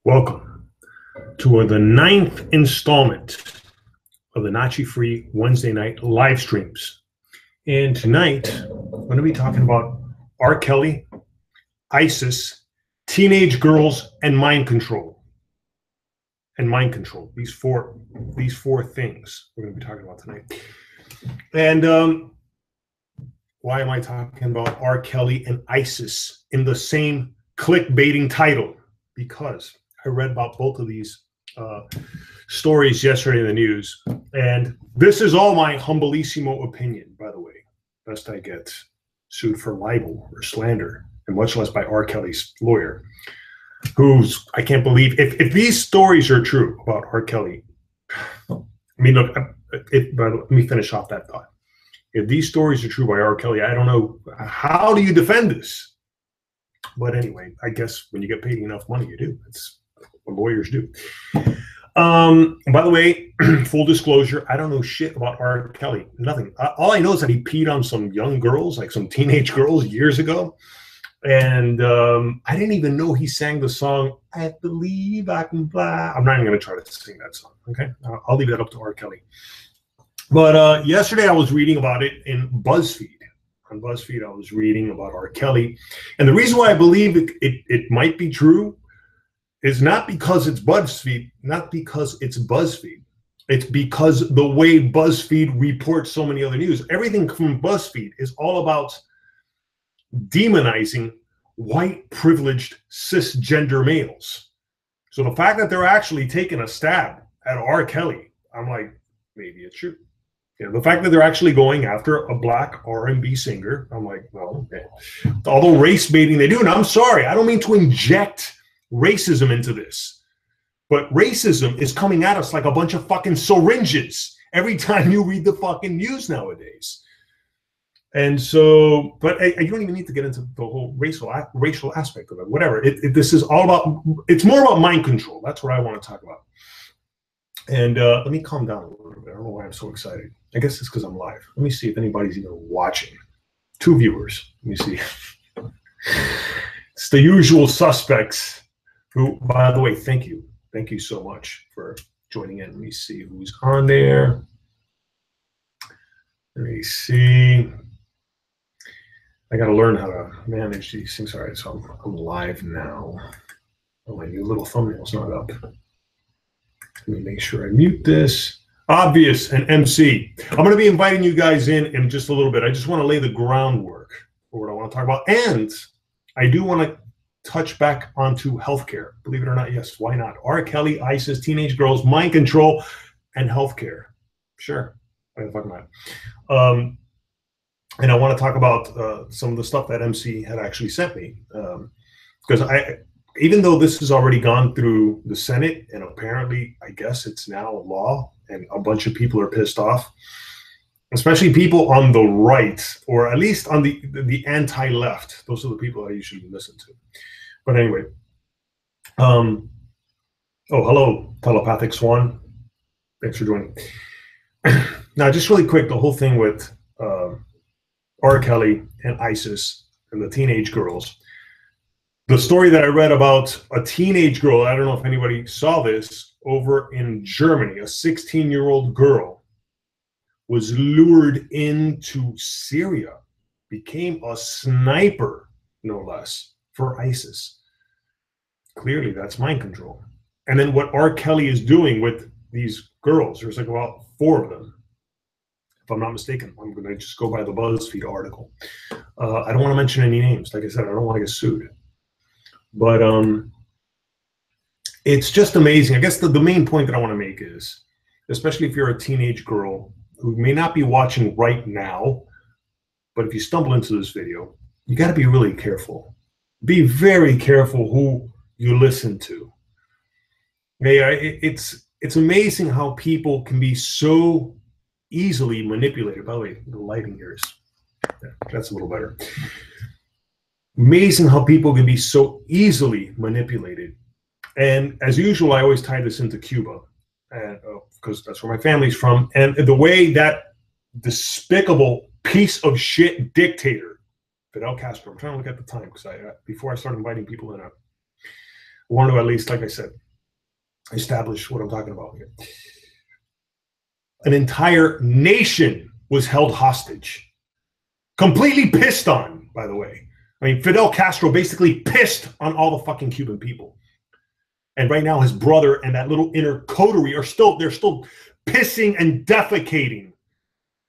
Welcome to the 9th installment of the Nachi Free Wednesday night live streams. And tonight, I'm going to be talking about R. Kelly, ISIS, teenage girls, and mind control. These four things we're going to be talking about tonight. And why am I talking about R. Kelly and ISIS in the same clickbaiting title? Because I read about both of these stories yesterday in the news, and this is all my humblissimo opinion, by the way, lest I get sued for libel or slander, and much less by R. Kelly's lawyer, who's, I can't believe, if these stories are true about R. Kelly, I mean, look, but let me finish off that thought. If these stories are true by R. Kelly, I don't know, how do you defend this? But anyway, I guess when you get paid enough money, you do. It's what lawyers do. By the way, full disclosure, I don't know shit about R. Kelly. Nothing. All I know is that he peed on some young girls, like some teenage girls years ago. And I didn't even know he sang the song, I Believe I Can Fly. I'm not even going to try to sing that song, okay? I'll leave that up to R. Kelly. But yesterday I was reading about it in BuzzFeed. On BuzzFeed, I was reading about R. Kelly. And the reason why I believe it might be true is not because it's BuzzFeed, It's because the way BuzzFeed reports so many other news. Everything from BuzzFeed is all about demonizing white, privileged, cisgender males. So the fact that they're actually taking a stab at R. Kelly, I'm like, maybe it's true. You know, the fact that they're actually going after a black R&B singer, I'm like, well, okay. All the race baiting they do, and I'm sorry, I don't mean to inject racism into this, but racism is coming at us like a bunch of fucking syringes every time you read the fucking news nowadays. And so, but you don't even need to get into the whole racial aspect of it, whatever. This is all about, it's more about mind control. That's what I want to talk about. And let me calm down a little bit. I don't know why I'm so excited. I guess it's because I'm live. Let me see if anybody's even watching. 2 viewers. Let me see. It's the usual suspects who, by the way, thank you. Thank you so much for joining in. Let me see who's on there. Let me see. I got to learn how to manage these things. All right, so I'm live now. Oh, my new little thumbnail's not up. Let me make sure I mute this. Obvious and MC. I'm going to be inviting you guys in just a little bit. I just want to lay the groundwork for what I want to talk about. And I do want to touch back onto healthcare. Believe it or not, yes, why not? R. Kelly, ISIS, teenage girls, mind control, and healthcare. Sure. Why the fuck not? And I want to talk about some of the stuff that MC had actually sent me. Because even though this has already gone through the Senate, and apparently, I guess it's now law, and a bunch of people are pissed off, especially people on the right, or at least on the anti-left. Those are the people I usually listen to. But anyway, oh, hello, Telepathic Swan. Thanks for joining. Now, just really quick, the whole thing with R. Kelly and ISIS and the teenage girls. The story that I read about a teenage girl, I don't know if anybody saw this, over in Germany, a 16-year-old girl was lured into Syria, became a sniper, no less, for ISIS. Clearly, that's mind control. And then what R. Kelly is doing with these girls, there's like about 4 of them. If I'm not mistaken, I'm going to just go by the BuzzFeed article. I don't want to mention any names. Like I said, I don't want to get sued. But it's just amazing. I guess the main point that I want to make is, especially if you're a teenage girl who may not be watching right now, but if you stumble into this video, you got to be really careful. Be very careful who you listen to. Yeah, it's amazing how people can be so easily manipulated. By the way, the lighting here is, yeah, that's a little better. Amazing how people can be so easily manipulated. And as usual, I always tie this into Cuba, and because that's where my family's from. And the way that despicable piece of shit dictator, Fidel Castro, I'm trying to look at the time because before I start inviting people in, I want to at least, like I said, establish what I'm talking about here. An entire nation was held hostage, completely pissed on, by the way. I mean, Fidel Castro basically pissed on all the fucking Cuban people. And right now his brother and that little inner coterie are still pissing and defecating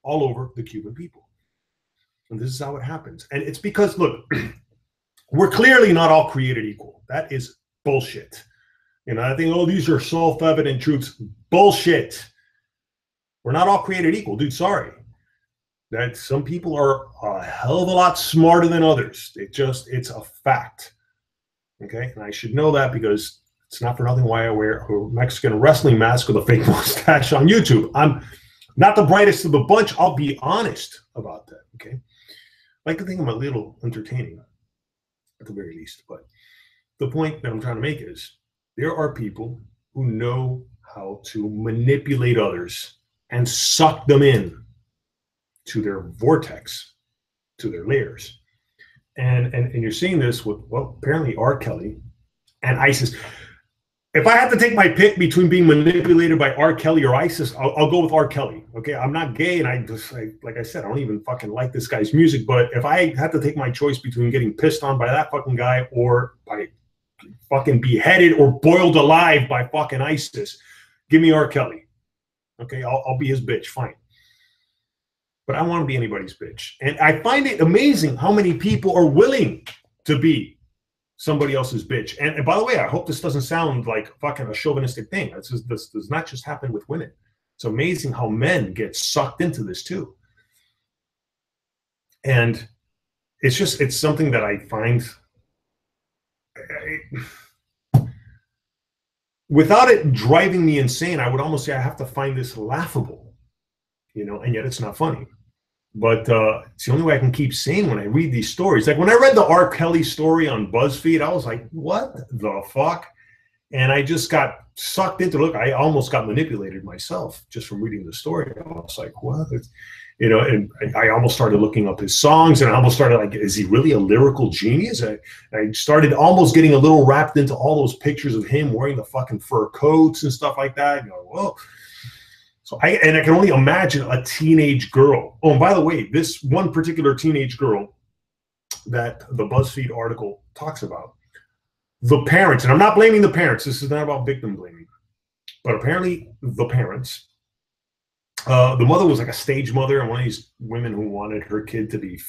all over the Cuban people. And this is how it happens. And it's because, look, we're clearly not all created equal. That is bullshit. You know, I think, oh, these are self-evident truths. Bullshit. We're not all created equal, dude. Sorry. That some people are a hell of a lot smarter than others. It's a fact. Okay? And I should know that because it's not for nothing why I wear a Mexican wrestling mask with a fake mustache on YouTube. I'm not the brightest of the bunch. I'll be honest about that. Okay? I like to think I'm a little entertaining at the very least. But the point that I'm trying to make is there are people who know how to manipulate others and suck them in to their vortex, to their layers. And you're seeing this with, well, apparently R. Kelly and ISIS. If I have to take my pick between being manipulated by R. Kelly or ISIS, I'll go with R. Kelly. Okay, I'm not gay, and like I said, I don't even fucking like this guy's music. But if I had to take my choice between getting pissed on by that fucking guy or by fucking beheaded or boiled alive by fucking ISIS, give me R. Kelly. Okay, I'll be his bitch, fine. But I don't want to be anybody's bitch. And I find it amazing how many people are willing to be somebody else's bitch. And by the way, I hope this doesn't sound like fucking a chauvinistic thing. This does not just happen with women. It's amazing how men get sucked into this too. And it's something that I find, without it driving me insane, I would almost say I have to find this laughable, you know, and yet it's not funny. But it's the only way I can keep sane when I read these stories. Like when I read the R. Kelly story on BuzzFeed, I was like, what the fuck? And I just got sucked into, look, I almost got manipulated myself just from reading the story. I was like, what? You know, and I almost started looking up his songs, and I almost started like, is he really a lyrical genius? I started almost getting a little wrapped into all those pictures of him wearing the fucking fur coats and stuff like that. You know, whoa. So I can only imagine a teenage girl. Oh, and by the way, this one particular teenage girl that the BuzzFeed article talks about, the parents, and I'm not blaming the parents. This is not about victim blaming, but apparently the parents, the mother was like a stage mother and one of these women who wanted her kid to be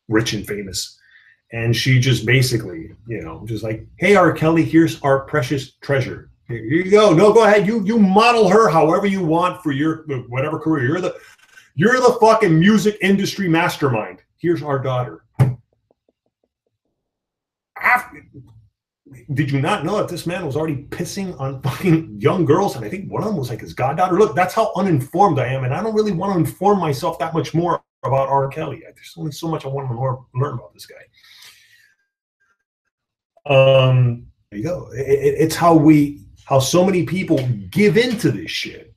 rich and famous. And she just basically, you know, just like, hey, R. Kelly, here's our precious treasure. Here you go. No, go ahead. You model her however you want for your whatever career. You're the fucking music industry mastermind. Here's our daughter. Did you not know that this man was already pissing on fucking young girls? And I think one of them was like his goddaughter. Look, that's how uninformed I am. And I don't really want to inform myself that much more about R. Kelly. There's only so much I want to learn about this guy. There you go. It's how so many people give into this shit.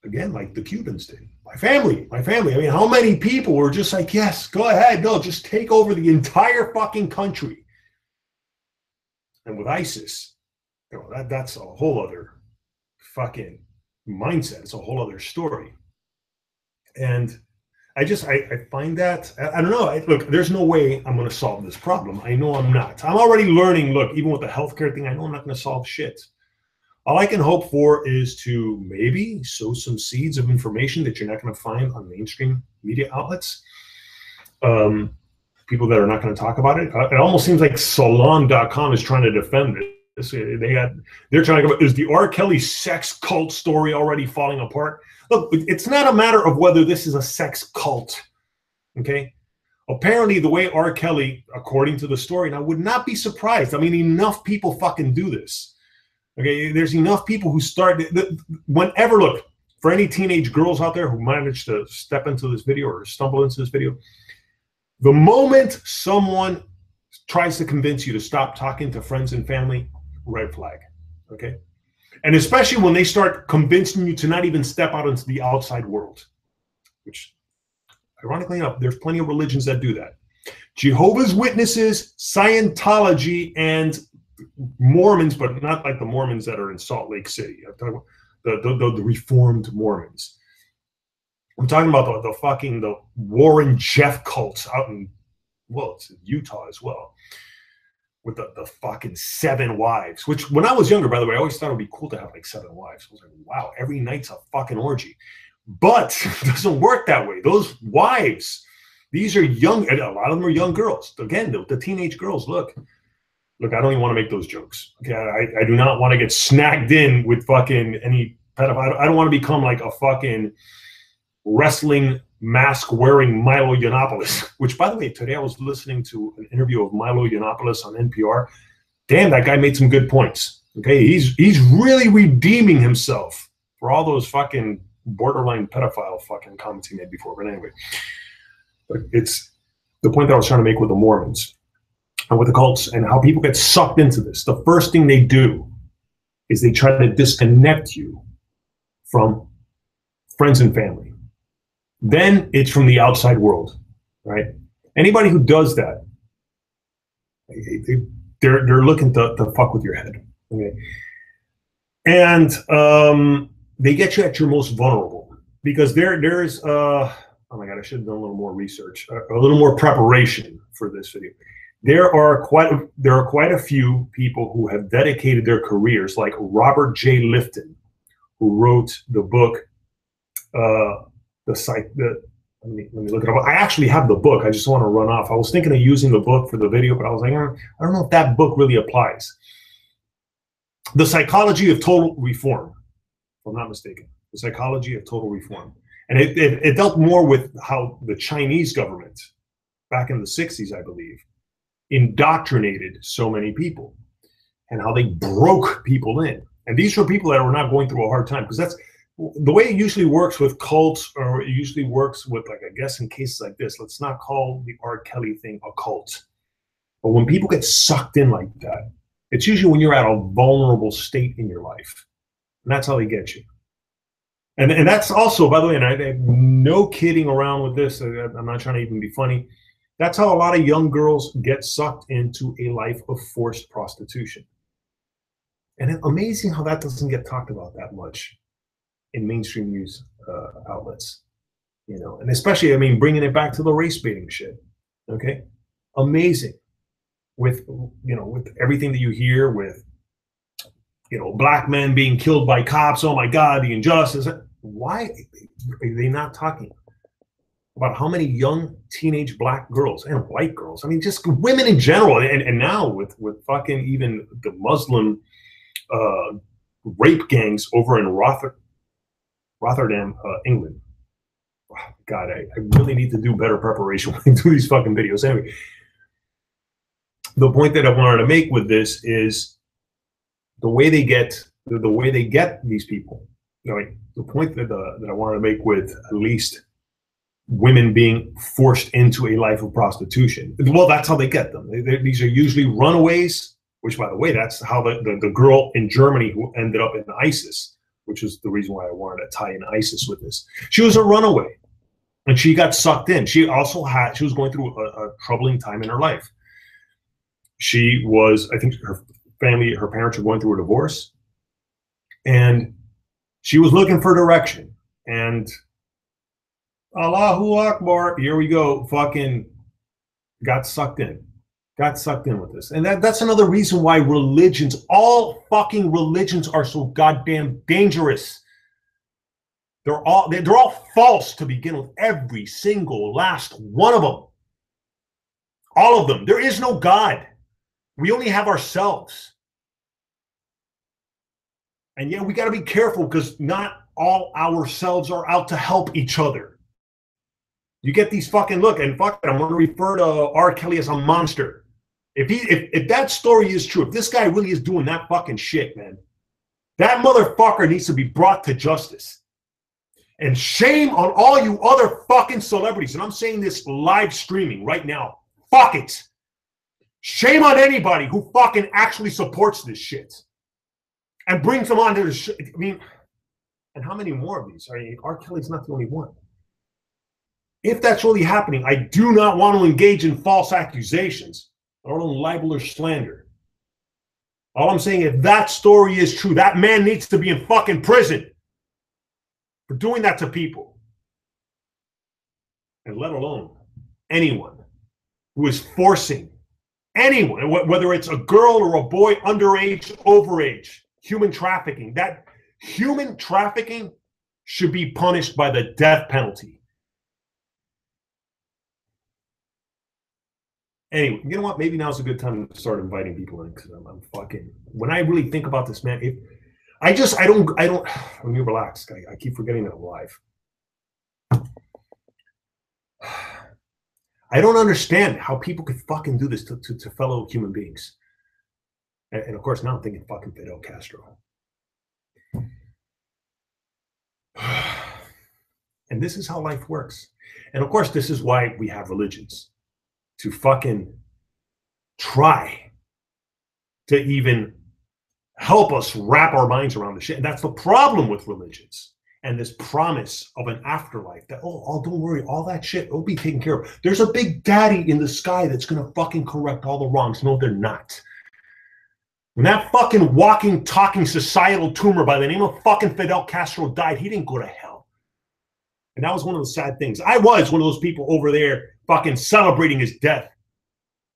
Again, like the Cubans did. My family. I mean, how many people were just like, yes, go ahead. No, just take over the entire fucking country. And with ISIS, you know, that's a whole other fucking mindset. It's a whole other story. And I find that, I don't know. Look, there's no way I'm going to solve this problem. I know I'm not. I'm already learning, look, even with the healthcare thing, I know I'm not going to solve shit. All I can hope for is to maybe sow some seeds of information that you're not going to find on mainstream media outlets. People that are not going to talk about it. It almost seems like Salon.com is trying to defend this. They're trying to go, is the R. Kelly sex cult story already falling apart? Look, it's not a matter of whether this is a sex cult, okay? Apparently, the way R. Kelly, according to the story, and I would not be surprised. I mean, enough people fucking do this, okay? There's enough people who start, whenever, look, for any teenage girls out there who managed to step into this video or stumble into this video, the moment someone tries to convince you to stop talking to friends and family, red flag, okay? And especially when they start convincing you to not even step out into the outside world, which, ironically enough, there's plenty of religions that do that. Jehovah's Witnesses, Scientology, and Mormons, but not like the Mormons that are in Salt Lake City. I'm talking about the Reformed Mormons. I'm talking about the Warren Jeff cults out in, well, it's in Utah as well, with the fucking 7 wives, which when I was younger, by the way, I always thought it would be cool to have like 7 wives. I was like, wow, every night's a fucking orgy. But it doesn't work that way. Those wives, these are young, and a lot of them are young girls. Again, the teenage girls, look, I don't even want to make those jokes. Okay, I do not want to get snagged in with fucking any pedophile. I don't want to become like a fucking wrestling mask wearing Milo Yiannopoulos, which, by the way, today I was listening to an interview of Milo Yiannopoulos on NPR. Damn, that guy made some good points. Okay, he's really redeeming himself for all those fucking borderline pedophile fucking comments he made before. But anyway, it's the point that I was trying to make with the Mormons and with the cults and how people get sucked into this. The first thing they do is they try to disconnect you from friends and family. Then it's from the outside world, right? Anybody who does that, they're looking to fuck with your head, okay? And they get you at your most vulnerable because there's oh my God, I should have done a little more research, a little more preparation for this video. There are quite a few people who have dedicated their careers, like Robert J. Lifton, who wrote the book, let me look it up. I actually have the book. I just want to run off. I was thinking of using the book for the video, but I was like, I don't know if that book really applies. The Psychology of Total Reform, if I'm not mistaken. The Psychology of Total Reform. And it dealt more with how the Chinese government, back in the 60s, I believe, indoctrinated so many people and how they broke people in. And these were people that were not going through a hard time, because that's the way it usually works with cults, or it usually works with, like, I guess in cases like this, let's not call the R. Kelly thing a cult. But when people get sucked in like that, it's usually when you're at a vulnerable state in your life. And that's how they get you. And that's also, by the way, and I have no kidding around with this, I'm not trying to even be funny, that's how a lot of young girls get sucked into a life of forced prostitution. And it's amazing how that doesn't get talked about that much in mainstream news outlets, you know, and especially, I mean, bringing it back to the race baiting shit. Okay, amazing with, you know, with everything that you hear with, you know, black men being killed by cops. Oh my God, the injustice. Why are they not talking about how many young teenage black girls and white girls? I mean, just women in general, and now with fucking even the Muslim rape gangs over in Rotterdam, England. Oh, God, I really need to do better preparation when I do these fucking videos. Anyway, the point that I wanted to make with this is the way they get these people. You know, like the point that I wanted to make with at least women being forced into a life of prostitution. Well, that's how they get them. These are usually runaways, which, by the way, that's how the girl in Germany who ended up in ISIS, which is the reason why I wanted to tie in ISIS with this. She was a runaway, and she got sucked in. She was going through a troubling time in her life. She was, I think her parents were going through a divorce, and she was looking for direction. And Allahu Akbar, here we go, fucking got sucked in with this. And that's another reason why all fucking religions are so goddamn dangerous. They're all false to begin with, every single last one of them. All of them. There is no God. We only have ourselves. And yeah, we got to be careful, because not all ourselves are out to help each other. You get these fucking, look, and fuck it, I'm going to refer to R. Kelly as a monster. If that story is true, if this guy really is doing that fucking shit, man, that motherfucker needs to be brought to justice. And shame on all you other fucking celebrities. And I'm saying this live streaming right now. Fuck it. Shame on anybody who fucking actually supports this shit and brings them onto the shit. I mean, and how many more of these? I mean, R. Kelly's not the only one. If that's really happening, I do not want to engage in false accusations, or libel or slander. All I'm saying, if that story is true, that man needs to be in fucking prison for doing that to people. And let alone anyone who is forcing anyone, whether it's a girl or a boy, underage, overage, human trafficking. That human trafficking should be punished by the death penalty. Anyway, you know what? Maybe now's a good time to start inviting people in because I'm fucking. When I really think about this, man, I don't. Let me relax. I keep forgetting that I'm live. I don't understand how people could fucking do this to fellow human beings. And of course, now I'm thinking fucking Fidel Castro. And this is how life works. And of course, this is why we have religions. To fucking try to even help us wrap our minds around the shit. And that's the problem with religions and this promise of an afterlife that, oh, don't worry, all that shit will be taken care of. There's a big daddy in the sky that's going to fucking correct all the wrongs. No, they're not. When that fucking walking, talking societal tumor by the name of fucking Fidel Castro died, he didn't go to hell. And that was one of the sad things. I was one of those people over there fucking celebrating his death.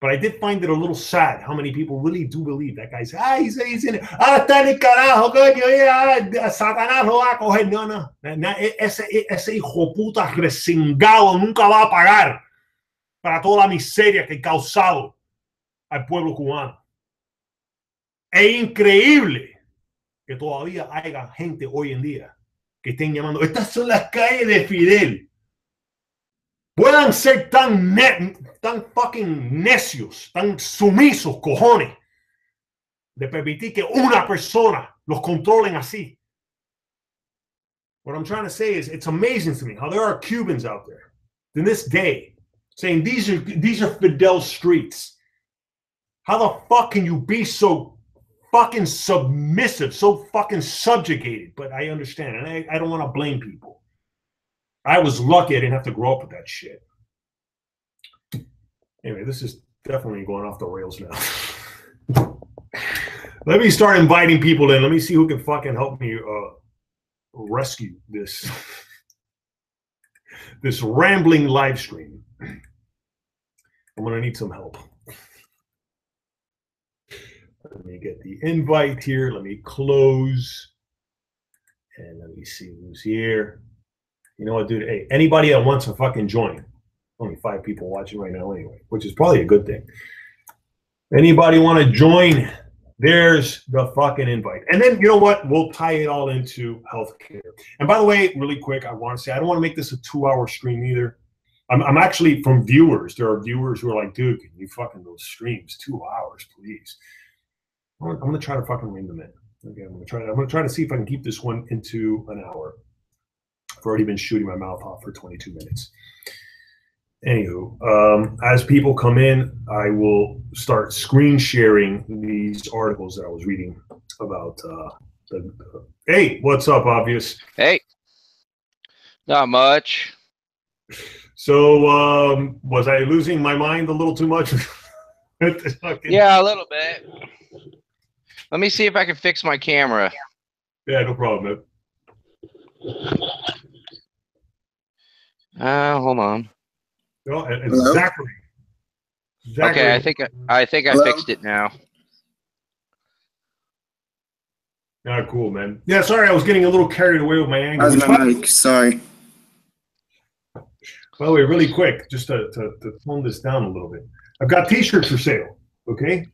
But I did find it a little sad how many people really do believe that guy's, he's in it. Está en el carajo, coño, Satanás lo va a coger. No. Ese hijo puta resingado nunca va a pagar para toda la miseria que ha causado al pueblo cubano. Es increíble que todavía haya gente hoy en día que estén llamando, estas son las calles de Fidel. Puedan ser tan fucking necios, tan sumisos, cojones, de permitir que una persona los controlen así. What I'm trying to say is, it's amazing to me how there are Cubans out there in this day saying these are Fidel's streets. How the fuck can you be so fucking submissive, so fucking subjugated? But I understand, and I don't want to blame people. I was lucky I didn't have to grow up with that shit. Anyway, this is definitely going off the rails now. Let me start inviting people in. Let me see who can fucking help me rescue this rambling live stream. I'm going to need some help. Let me get the invite here. Let me close. And let me see who's here. You know what, dude? Hey, anybody that wants to fucking join. Only 5 people watching right now anyway, which is probably a good thing. Anybody want to join? There's the fucking invite. And then, you know what? We'll tie it all into healthcare. And by the way, really quick, I want to say, I don't want to make this a 2-hour stream either. I'm actually, from viewers, there are viewers who are like, dude, can you fucking those streams 2 hours, please? I'm going to try to fucking rein them in. Okay, I'm going to try to see if I can keep this one into an hour. I've already been shooting my mouth off for 22 minutes. Anywho, as people come in, I will start screen sharing these articles that I was reading about. Hey, what's up, Obvious? Hey, not much. So, was I losing my mind a little too much? Yeah, a little bit. Let me see if I can fix my camera. Yeah, no problem, man. Hold on. No, exactly. Okay, I think I fixed it now. Yeah, cool, man. Yeah, sorry, I was getting a little carried away with my angle. How's my mic? Sorry. By the way, really quick, just to tone this down a little bit. I've got T-shirts for sale. Okay,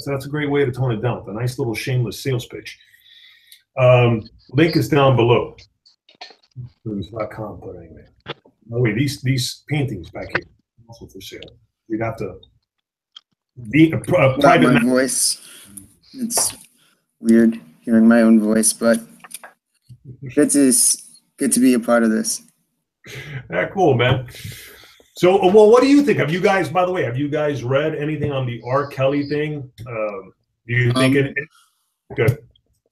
that's a great way to tone it down. A nice little shameless sales pitch. Link is down below. .com, but anyway. Oh wait, these paintings back here also for sale. You'd have to be private. My voice. It's weird hearing my own voice, but good to be a part of this. Yeah, cool, man. So, well, what do you think? Have you guys, by the way, have you guys read anything on the R. Kelly thing? Do you think it? Good.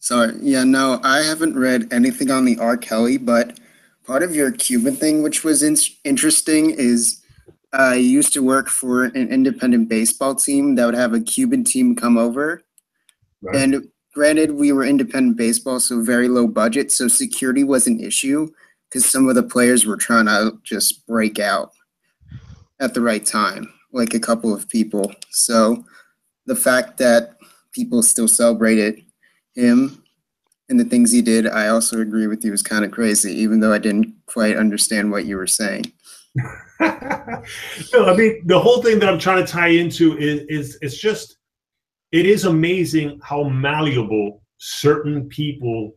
Sorry. Yeah, no, I haven't read anything on the R. Kelly, but part of your Cuban thing, which was interesting, is I used to work for an independent baseball team that would have a Cuban team come over. Right. And granted, we were independent baseball, so very low budget. So security was an issue because some of the players were trying to just break out at the right time, like a couple of people. So the fact that people still celebrated him and the things he did, I also agree with you, was kind of crazy, even though I didn't quite understand what you were saying. No, I mean, the whole thing that I'm trying to tie into is it's just, it is amazing how malleable certain people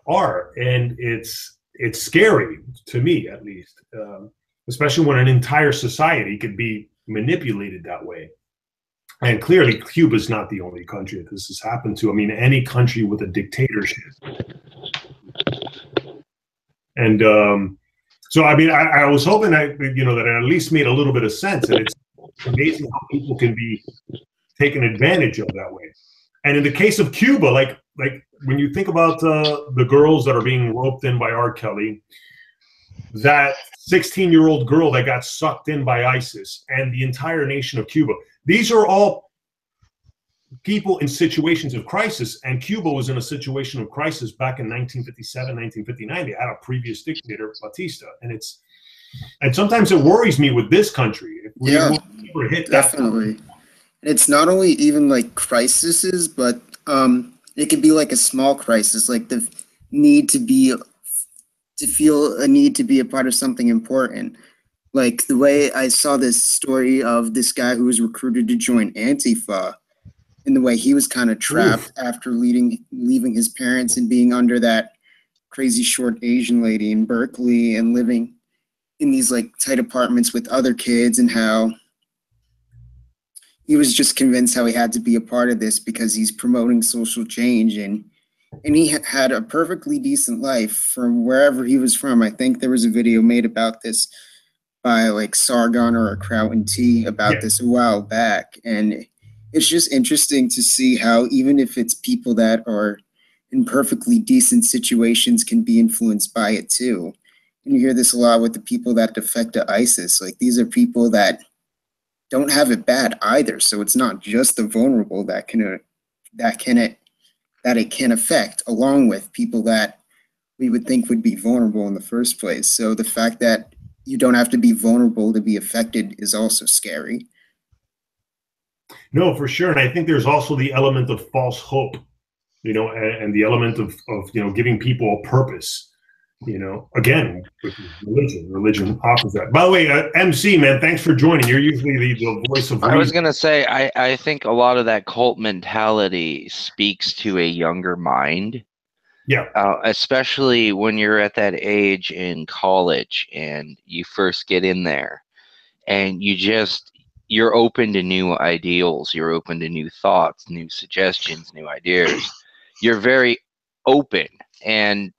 are, and it's scary to me, at least, especially when an entire society could be manipulated that way. And clearly, Cuba's not the only country that this has happened to. I mean, any country with a dictatorship. And so, I mean, I was hoping that it at least made a little bit of sense. And it's amazing how people can be taken advantage of that way. And in the case of Cuba, like when you think about the girls that are being roped in by R. Kelly, that 16-year-old girl that got sucked in by ISIS, and the entire nation of Cuba, these are all people in situations of crisis. And Cuba was in a situation of crisis back in 1957, 1959. They had a previous dictator, Batista. And sometimes it worries me with this country. If we hit definitely. It's not only even like crises, but it could be like a small crisis, like the need to feel a need to be a part of something important. Like the way I saw this story of this guy who was recruited to join Antifa, and the way he was kind of trapped after leaving his parents and being under that crazy short Asian lady in Berkeley and living in these like tight apartments with other kids, and how he was just convinced how he had to be a part of this because he's promoting social change, and he had a perfectly decent life from wherever he was from. I think there was a video made about this by like Sargon or a Kraut and Tea about this a while back. And it's just interesting to see how even if it's people that are in perfectly decent situations can be influenced by it too. And you hear this a lot with the people that defect to ISIS. Like these are people that don't have it bad either. So it's not just the vulnerable that it can affect, along with people that we would think would be vulnerable in the first place. So the fact that you don't have to be vulnerable to be affected is also scary. No, for sure. And I think there's also the element of false hope, and the element of giving people a purpose. Again, religion offers that. By the way, MC, man, thanks for joining. You're usually the voice of reason. I was going to say, I think a lot of that cult mentality speaks to a younger mind. Yeah. Especially when you're at that age in college and you first get in there and you're open to new ideals. You're open to new thoughts, new suggestions, new ideas. You're very open, and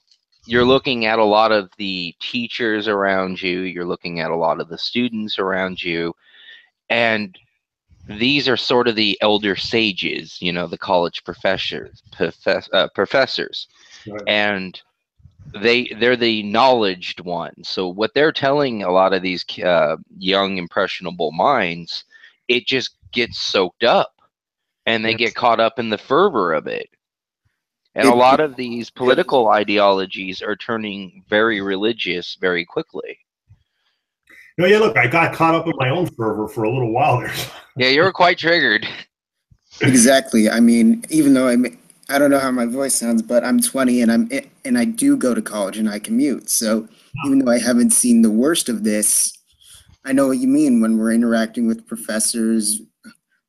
you're looking at a lot of the teachers around you. You're looking at a lot of the students around you. And these are sort of the elder sages, the college professors. Right. And they're the knowledged ones. So what they're telling a lot of these young, impressionable minds, it just gets soaked up. And they get caught up in the fervor of it. And a lot of these political ideologies are turning very religious very quickly. No, yeah, look, I got caught up in my own fervor for a little while there. Yeah, you were quite triggered. Exactly. I mean, even though I don't know how my voice sounds, but I'm 20 and I do go to college and I commute. So even though I haven't seen the worst of this, I know what you mean when we're interacting with professors,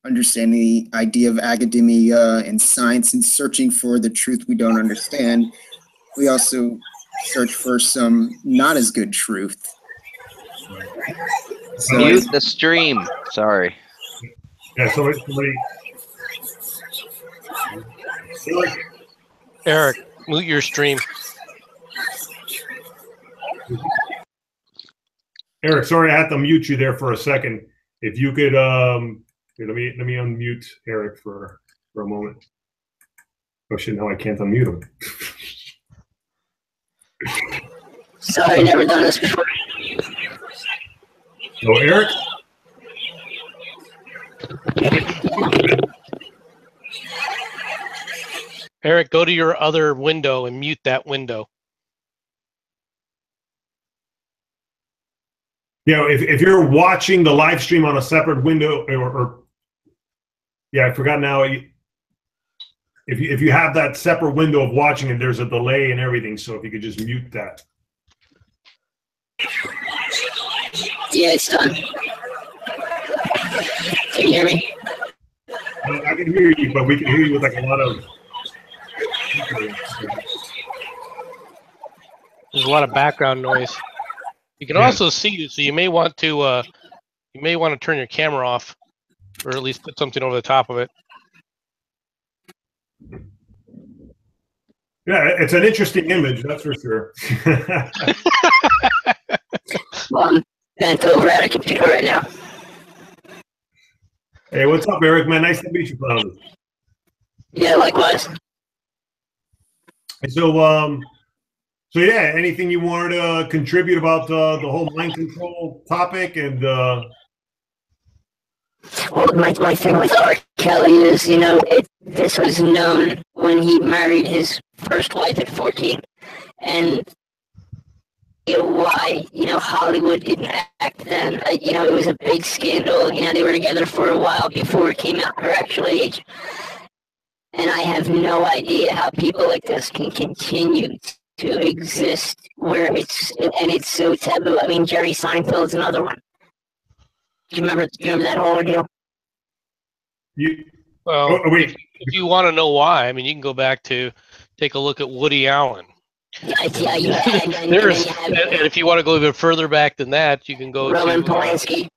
understanding the idea of academia and science and searching for the truth we don't understand. We also search for some not as good truth. So mute the stream. Sorry. Yeah, somebody. Eric, mute your stream. Eric, sorry, I had to mute you there for a second. If you could, let me unmute Eric for a moment. Oh shit! Now I can't unmute him. Sorry, never done this before. So Eric. Eric, go to your other window and mute that window. If you're watching the live stream on a separate window, or I forgot now. If you have that separate window of watching and there's a delay and everything, so if you could just mute that. Yeah, it's done. Can you hear me? I can hear you, but we can hear you with like a lot of. There's a lot of background noise. You can also see you, so you may want to turn your camera off, or at least put something over the top of it. Yeah, it's an interesting image, that's for sure. Well, I'm bent over at a computer right now. Hey, what's up, Eric? Man, nice to meet you, brother. Yeah, likewise. So yeah, anything you wanted to contribute about the whole mind control topic? And well, my thing with R. Kelly is, this was known when he married his first wife at 14, and why Hollywood didn't act then. It was a big scandal. They were together for a while before it came out her actual age, and I have no idea how people like this can continue to exist where it's so taboo. I mean, Jerry Seinfeld's another one. Do you remember that whole ordeal? Well, if you want to know why, I mean, you can go back to take a look at Woody Allen. Yeah. And if you want to go even further back than that, you can go Roman to Polanski.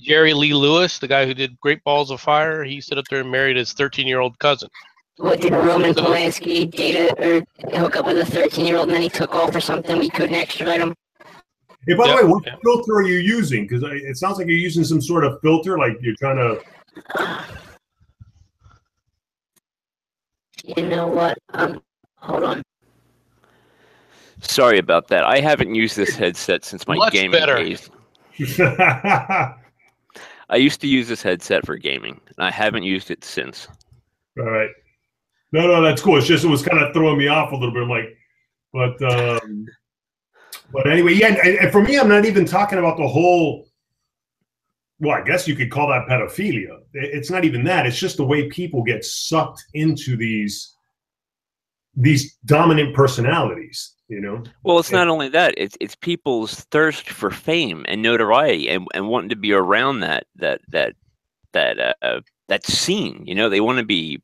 Jerry Lee Lewis, the guy who did Great Balls of Fire. He stood up there and married his 13-year-old cousin. What, did Roman Polanski date or hook up with a 13-year-old and then he took off or something? We couldn't extradite him. Hey, by the way, what filter are you using? Because it sounds like you're using some sort of filter, like you're trying to. You know what? Hold on. Sorry about that. I haven't used this headset since my gaming days. I used to use this headset for gaming, and I haven't used it since. All right. No, that's cool. It's just it was kind of throwing me off a little bit. I'm like, but anyway, yeah. And for me, I'm not even talking about the whole. Well, I guess you could call that pedophilia. It's not even that. It's just the way people get sucked into these dominant personalities. Well, it's not only that; it's people's thirst for fame and notoriety, and wanting to be around that scene. They want to be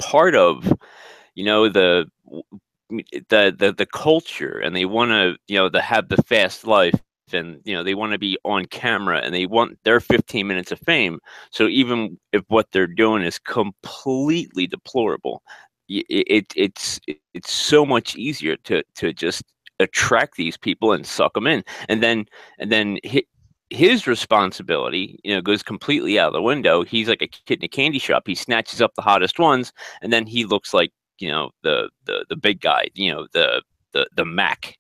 part of, the culture, and they want to, to have the fast life, and they want to be on camera, and they want their 15 minutes of fame. So even if what they're doing is completely deplorable, it's so much easier to just attract these people and suck them in, and then his responsibility goes completely out of the window. He's like a kid in a candy shop. He snatches up the hottest ones, and then he looks like the big guy, the Mac.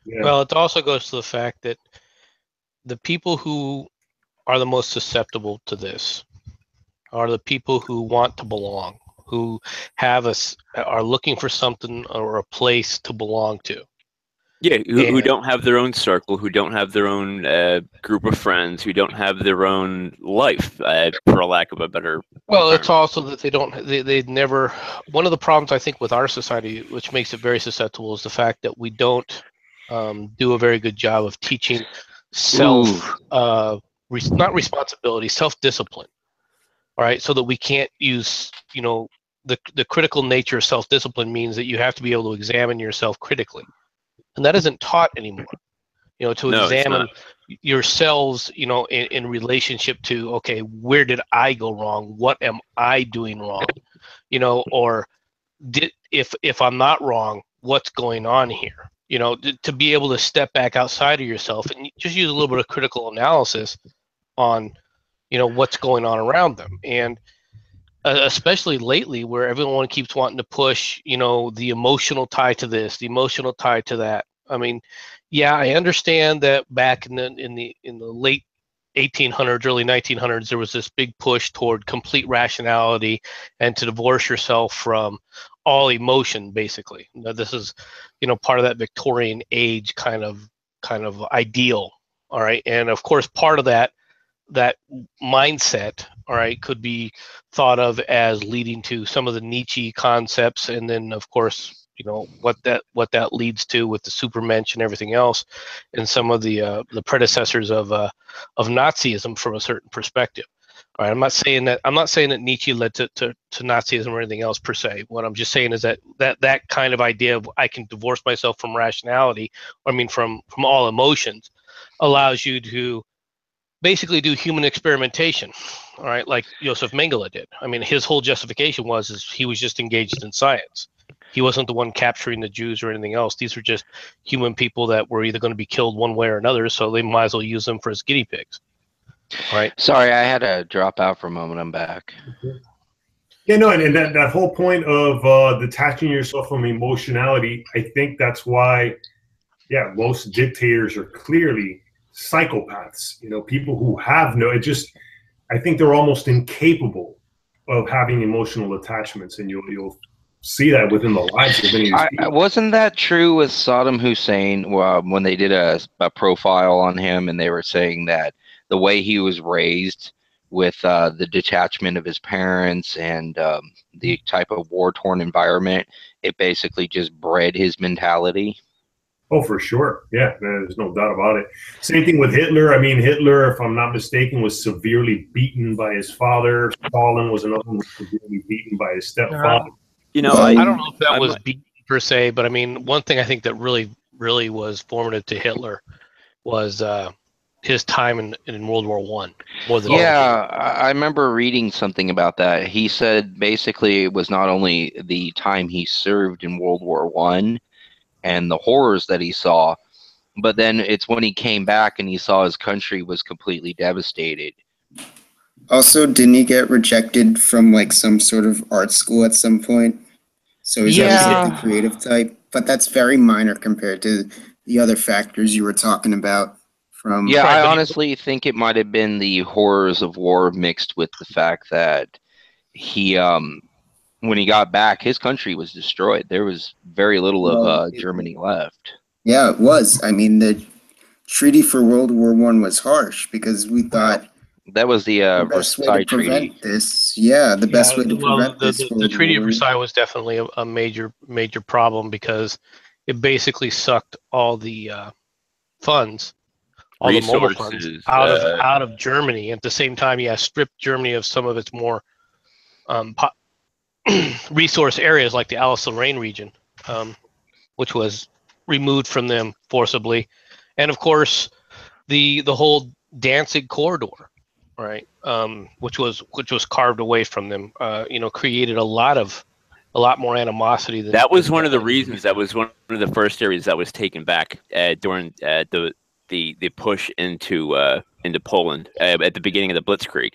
Yeah. Well, it also goes to the fact that the people who are the most susceptible to this are the people who want to belong, who are looking for something or a place to belong to. Yeah, who don't have their own circle, who don't have their own group of friends, who don't have their own life, for a lack of a better. Well, it's also that they never. One of the problems I think with our society, which makes it very susceptible, is the fact that we don't do a very good job of teaching not responsibility, self-discipline. All right, so that we can't use, the critical nature of self-discipline means that you have to be able to examine yourself critically. And that isn't taught anymore, examine yourselves, in relationship to, okay, where did I go wrong? What am I doing wrong? Or if I'm not wrong, what's going on here? To be able to step back outside of yourself and just use a little bit of critical analysis on, what's going on around them. And especially lately, where everyone keeps wanting to push, the emotional tie to this, the emotional tie to that. I mean, yeah, I understand that back in the late 1800s, early 1900s, there was this big push toward complete rationality and to divorce yourself from all emotion, basically. Now, this is, part of that Victorian age kind of ideal. All right. And of course, part of that mindset, all right, could be thought of as leading to some of the Nietzsche concepts, and then of course, what that leads to with the Supermensch and everything else, and some of the predecessors of Nazism from a certain perspective. All right, I'm not saying that Nietzsche led to Nazism or anything else per se. What I'm just saying is that kind of idea of I can divorce myself from rationality, from all emotions, allows you to basically do human experimentation, all right, like Josef Mengele did. His whole justification is he was just engaged in science. He wasn't the one capturing the Jews or anything else. These were just human people that were either going to be killed one way or another, so they might as well use them for as guinea pigs. All right. Sorry, I had to drop out for a moment. I'm back. Yeah, no, and that whole point of detaching yourself from emotionality, I think that's why, most dictators are clearly psychopaths. People who have I think they're almost incapable of having emotional attachments, and you'll see that within the lives of many of these people. Wasn't that true with Saddam Hussein when they did a profile on him, and they were saying that the way he was raised with the detachment of his parents and the type of war-torn environment, it basically just bred his mentality? Oh, for sure. Yeah, there's no doubt about it. Same thing with Hitler. Hitler, if I'm not mistaken, was severely beaten by his father. Stalin was another one, was severely beaten by his stepfather. I don't know if that was beaten per se, but one thing I think that really, really was formative to Hitler was his time in World War I. I remember reading something about that. He said basically it was not only the time he served in World War I and the horrors that he saw, but then it's when he came back and he saw his country was completely devastated. Also, didn't he get rejected from some sort of art school at some point? So he's obviously the creative type, but that's very minor compared to the other factors you were talking about. I honestly think it might have been the horrors of war mixed with the fact that he when he got back, his country was destroyed. There was very little of Germany left. Yeah, it was. The treaty for World War I was harsh because we thought that was the best way to prevent this. Yeah, the best way to prevent this. The Treaty of Versailles was definitely a major problem because it basically sucked all the funds, all the mobile funds out of Germany. At the same time, stripped Germany of some of its more resource areas like the Alsace-Lorraine region, which was removed from them forcibly, and of course the whole Danzig corridor, right, which was carved away from them, created a lot more animosity. That was one of the reasons. That was one of the first areas that was taken back during the push into Poland at the beginning of the Blitzkrieg,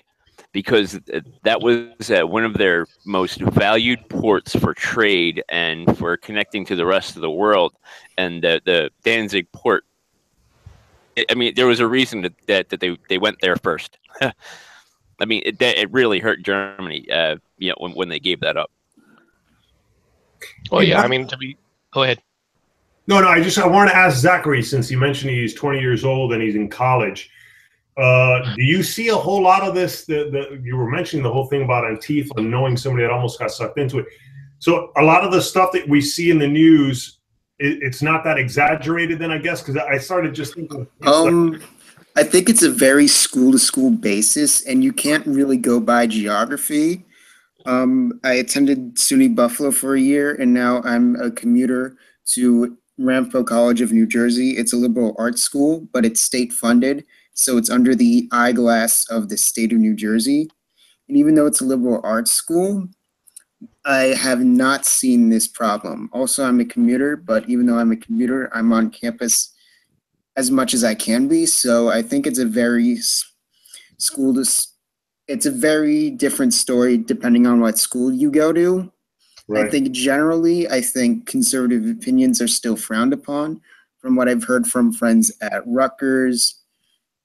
because that was one of their most valued ports for trade and for connecting to the rest of the world. And the Danzig port, there was a reason that they went there first. It really hurt Germany, when they gave that up. Well, go ahead. No, I want to ask Zachary, since he mentioned he's 20 years old and he's in college. Do you see a whole lot of this? You were mentioning the whole thing about Antifa and knowing somebody that almost got sucked into it. So a lot of the stuff that we see in the news, it's not that exaggerated then, I guess, because I started just thinking. I think it's a very school-to-school basis, and you can't really go by geography. I attended SUNY Buffalo for a year, and now I'm a commuter to Rampo College of New Jersey. It's a liberal arts school, but it's state-funded. So it's under the eyeglass of the state of New Jersey. And even though it's a liberal arts school, I have not seen this problem. Also, I'm a commuter, but even though I'm a commuter, I'm on campus as much as I can be. So I think it's a very it's a very different story depending on what school you go to. Right. I think conservative opinions are still frowned upon from what I've heard from friends at Rutgers,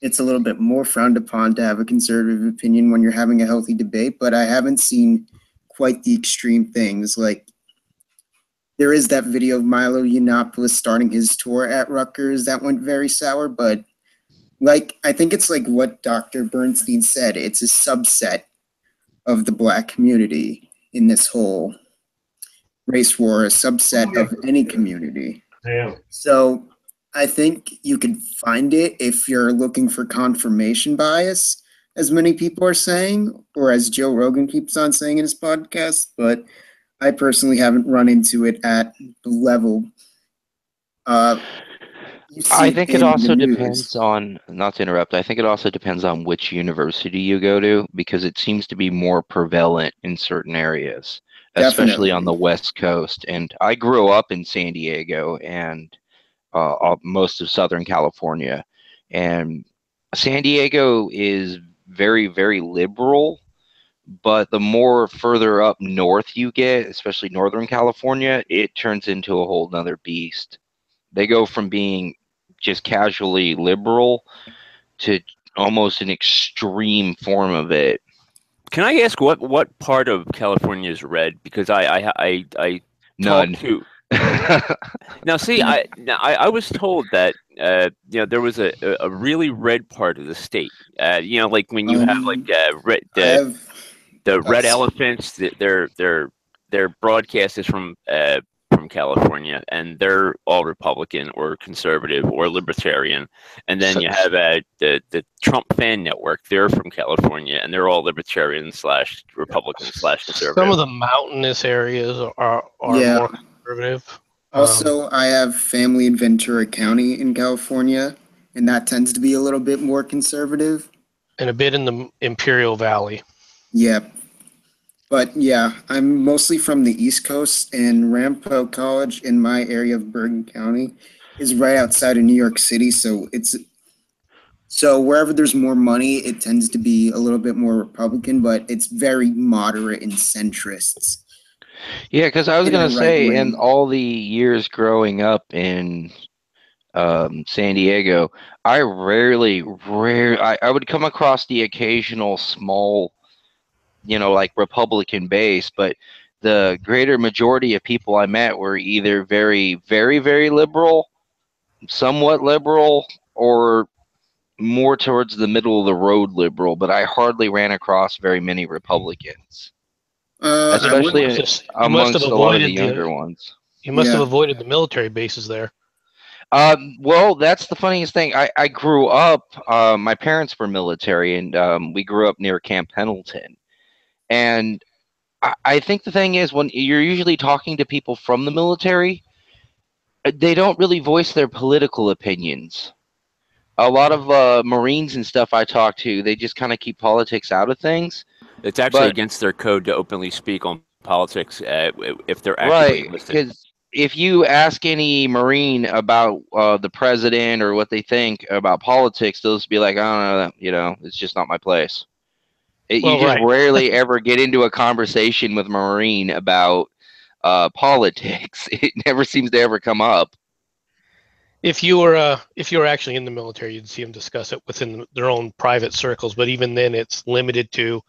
it's a little bit more frowned upon to have a conservative opinion when you're having a healthy debate, but I haven't seen quite the extreme things. Like, there is that video of Milo Yiannopoulos starting his tour at Rutgers that went very sour, but like, I think it's like what Dr. Bernstein said, it's a subset of the Black community in this whole race war, a subset of any community. Yeah. So I think you can find it if you're looking for confirmation bias, as many people are saying, or as Joe Rogan keeps on saying in his podcast, but I personally haven't run into it at the level you see I think it in the also news. depends on, not to interrupt, I think it also depends on which university you go to, because it seems to be more prevalent in certain areas, especially on the Definitely. West Coast. And I grew up in San Diego and most of Southern California. And San Diego is very, very liberal, but the more further up north you get, especially Northern California, it turns into a whole nother beast. They go from being just casually liberal to almost an extreme form of it. Can I ask what part of California is red? Because I None. talked to now. See, I was told that there was a really red part of the state. Like when you have like red, I have the red elephants. Their broadcast is from California, and they're all Republican or conservative or libertarian. And then you have the Trump Fan Network. They're from California, and they're all libertarian / Republican / conservative. Some of the mountainous areas are Yeah. more conservative. Also, I have family in Ventura County in California, and that tends to be a little bit more conservative. And a bit in the Imperial Valley. Yeah. But yeah, I'm mostly from the East Coast, and Ramapo College in my area of Bergen County is right outside of New York City. So wherever there's more money, it tends to be a little bit more Republican, but it's very moderate in centrists. Yeah, because I was In going the to right say, wing. in all the years growing up in San Diego, I would come across the occasional small, like Republican base, but the greater majority of people I met were either very, very, very liberal, somewhat liberal, or more towards the middle of the road liberal, but I hardly ran across very many Republicans, I would especially You must have amongst a lot of the avoided younger ones. You must have Yeah. avoided the military bases there. Well, that's the funniest thing. I grew up, my parents were military, and we grew up near Camp Pendleton. And I think the thing is, when you're usually talking to people from the military, they don't really voice their political opinions. A lot of Marines and stuff I talk to, they just kind of keep politics out of things. It's actually But against their code to openly speak on politics if they're actively right, enlisted. because if you ask any Marine about the president or what they think about politics, they'll just be like, I don't know, it's just not my place. You just Right. rarely ever get into a conversation with a Marine about politics. It never seems to ever come up. If you were actually in the military, you'd see them discuss it within their own private circles. But even then, it's limited to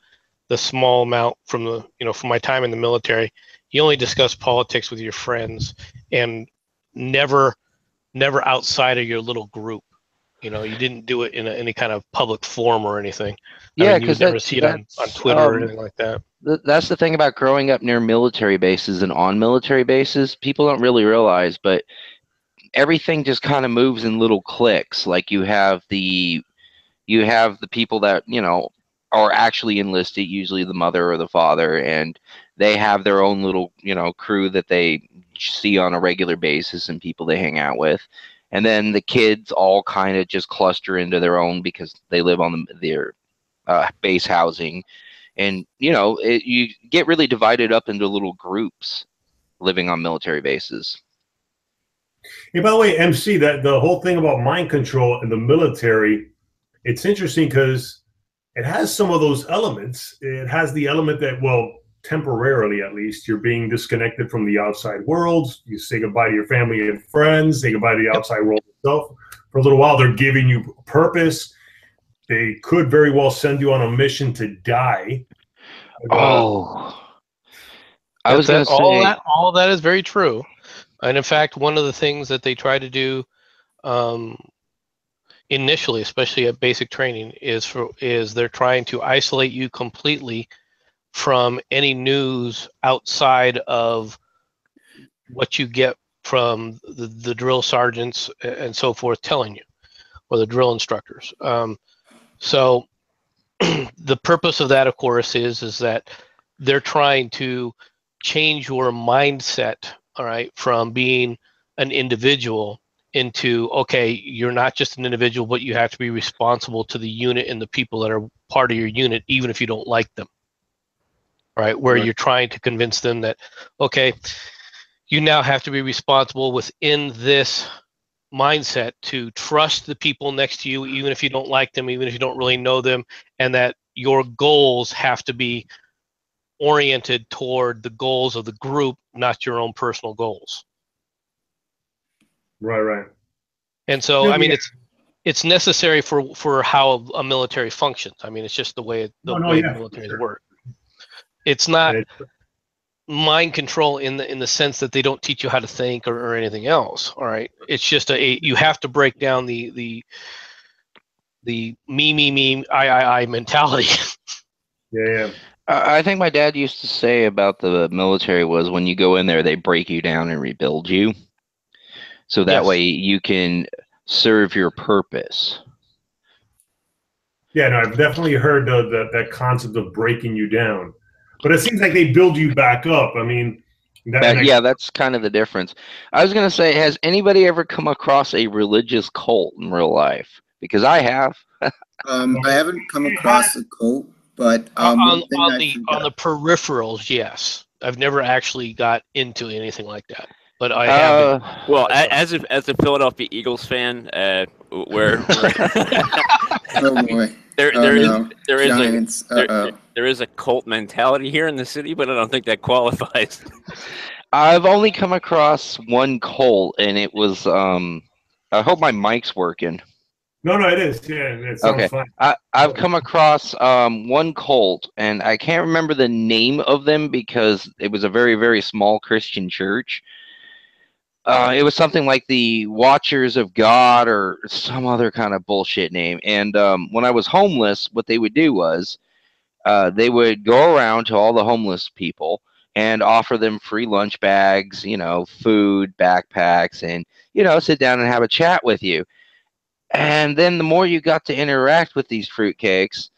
the small amount from my time in the military. You only discuss politics with your friends, and never outside of your little group. You didn't do it in any kind of public forum or anything. Yeah, you would because never see it on Twitter or anything like that. that's the thing about growing up near military bases and on military bases. People don't really realize, but everything just kind of moves in little cliques. Like you have the people that are actually enlisted, usually the mother or the father, and they have their own little crew that they see on a regular basis and people they hang out with. And then the kids all kind of just cluster into their own because they live on their base housing. And you get really divided up into little groups living on military bases. Hey, by the way, MC, that the whole thing about mind control in the military, it's interesting because it has some of those elements. It has the element that, well, temporarily at least, you're being disconnected from the outside world. You say goodbye to your family and friends, say goodbye to the outside world itself. For a little while, they're giving you purpose. they could very well send you on a mission to die. Oh, I was going to all say, all that is very true. And in fact, one of the things that they try to do initially, especially at basic training, is they're trying to isolate you completely from any news outside of what you get from the drill sergeants and so forth telling you, or the drill instructors. So the purpose of that, of course, is that they're trying to change your mindset, all right, from being an individual into, okay, you're not just an individual, but you have to be responsible to the unit and the people that are part of your unit, even if you don't like them, right? Where Right. you're trying to convince them that, okay, you now have to be responsible within this mindset to trust the people next to you, even if you don't like them, even if you don't really know them, and that your goals have to be oriented toward the goals of the group, not your own personal goals. Right. And so, Yeah, I mean, yeah. it's necessary for how a military functions. I mean, it's just the way Yeah, militaries sure. work. It's not And mind control in the sense that they don't teach you how to think or anything else. All right, it's just you have to break down the me I mentality. yeah. I think my dad used to say about the military was when you go in there, they break you down and rebuild you. So that Yes. way you can serve your purpose. Yeah, no, I've definitely heard that concept of breaking you down, but it seems like they build you back up. I mean, Yeah, that's kind of the difference. I was going to say, has anybody ever come across a religious cult in real life? Because I have. I haven't come across a cult, but on one thing I forgot. the peripherals, yes. I've never actually got into anything like that, but I have. Well, as a Philadelphia Eagles fan, where Oh boy. there Oh, there is no. there is Giants. there is a cult mentality here in the city, but I don't think that qualifies. I've only come across one cult, and it was. I hope my mic's working. No, it is. Yeah, it sounds Okay. fine. I've come across one cult, and I can't remember the name of them because it was a very, very small Christian church. It was something like the Watchers of God or some other kind of bullshit name. And when I was homeless, what they would do was they would go around to all the homeless people and offer them free lunch bags, food, backpacks, and, sit down and have a chat with you. And then the more you got to interact with these fruitcakes,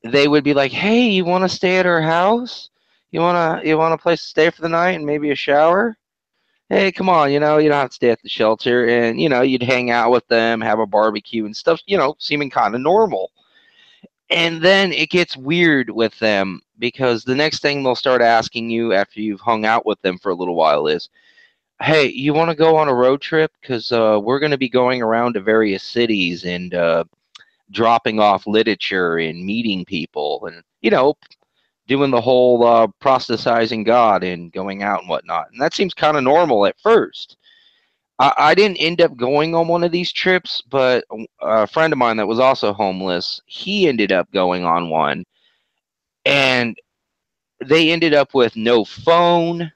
they would be like, "Hey, you want to stay at our house? You want a place to stay for the night and maybe a shower? Hey, come on, you don't have to stay at the shelter." And you'd hang out with them, have a barbecue and stuff, seeming kind of normal. And then it gets weird with them because the next thing they'll start asking you after you've hung out with them for a little while is, "Hey, you want to go on a road trip? Because we're going to be going around to various cities and dropping off literature and meeting people and, doing the whole proselytizing God and going out and whatnot." And that seems kind of normal at first. I didn't end up going on one of these trips, but a friend of mine that was also homeless, he ended up going on one. And they ended up with no phone,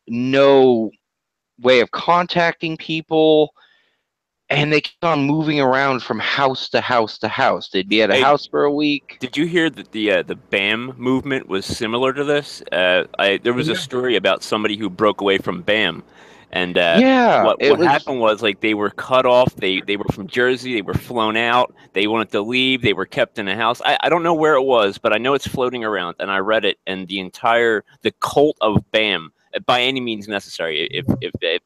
no way of contacting people, and they kept on moving around from house to house to house. They'd be at a house for a week. Did you hear that the BAM movement was similar to this? There was a story about somebody who broke away from BAM, and what happened was, like, they were cut off. They were from Jersey. They were flown out. They wanted to leave. They were kept in a house. I don't know where it was, but I know it's floating around, and I read it. And the cult of BAM, by any means necessary, if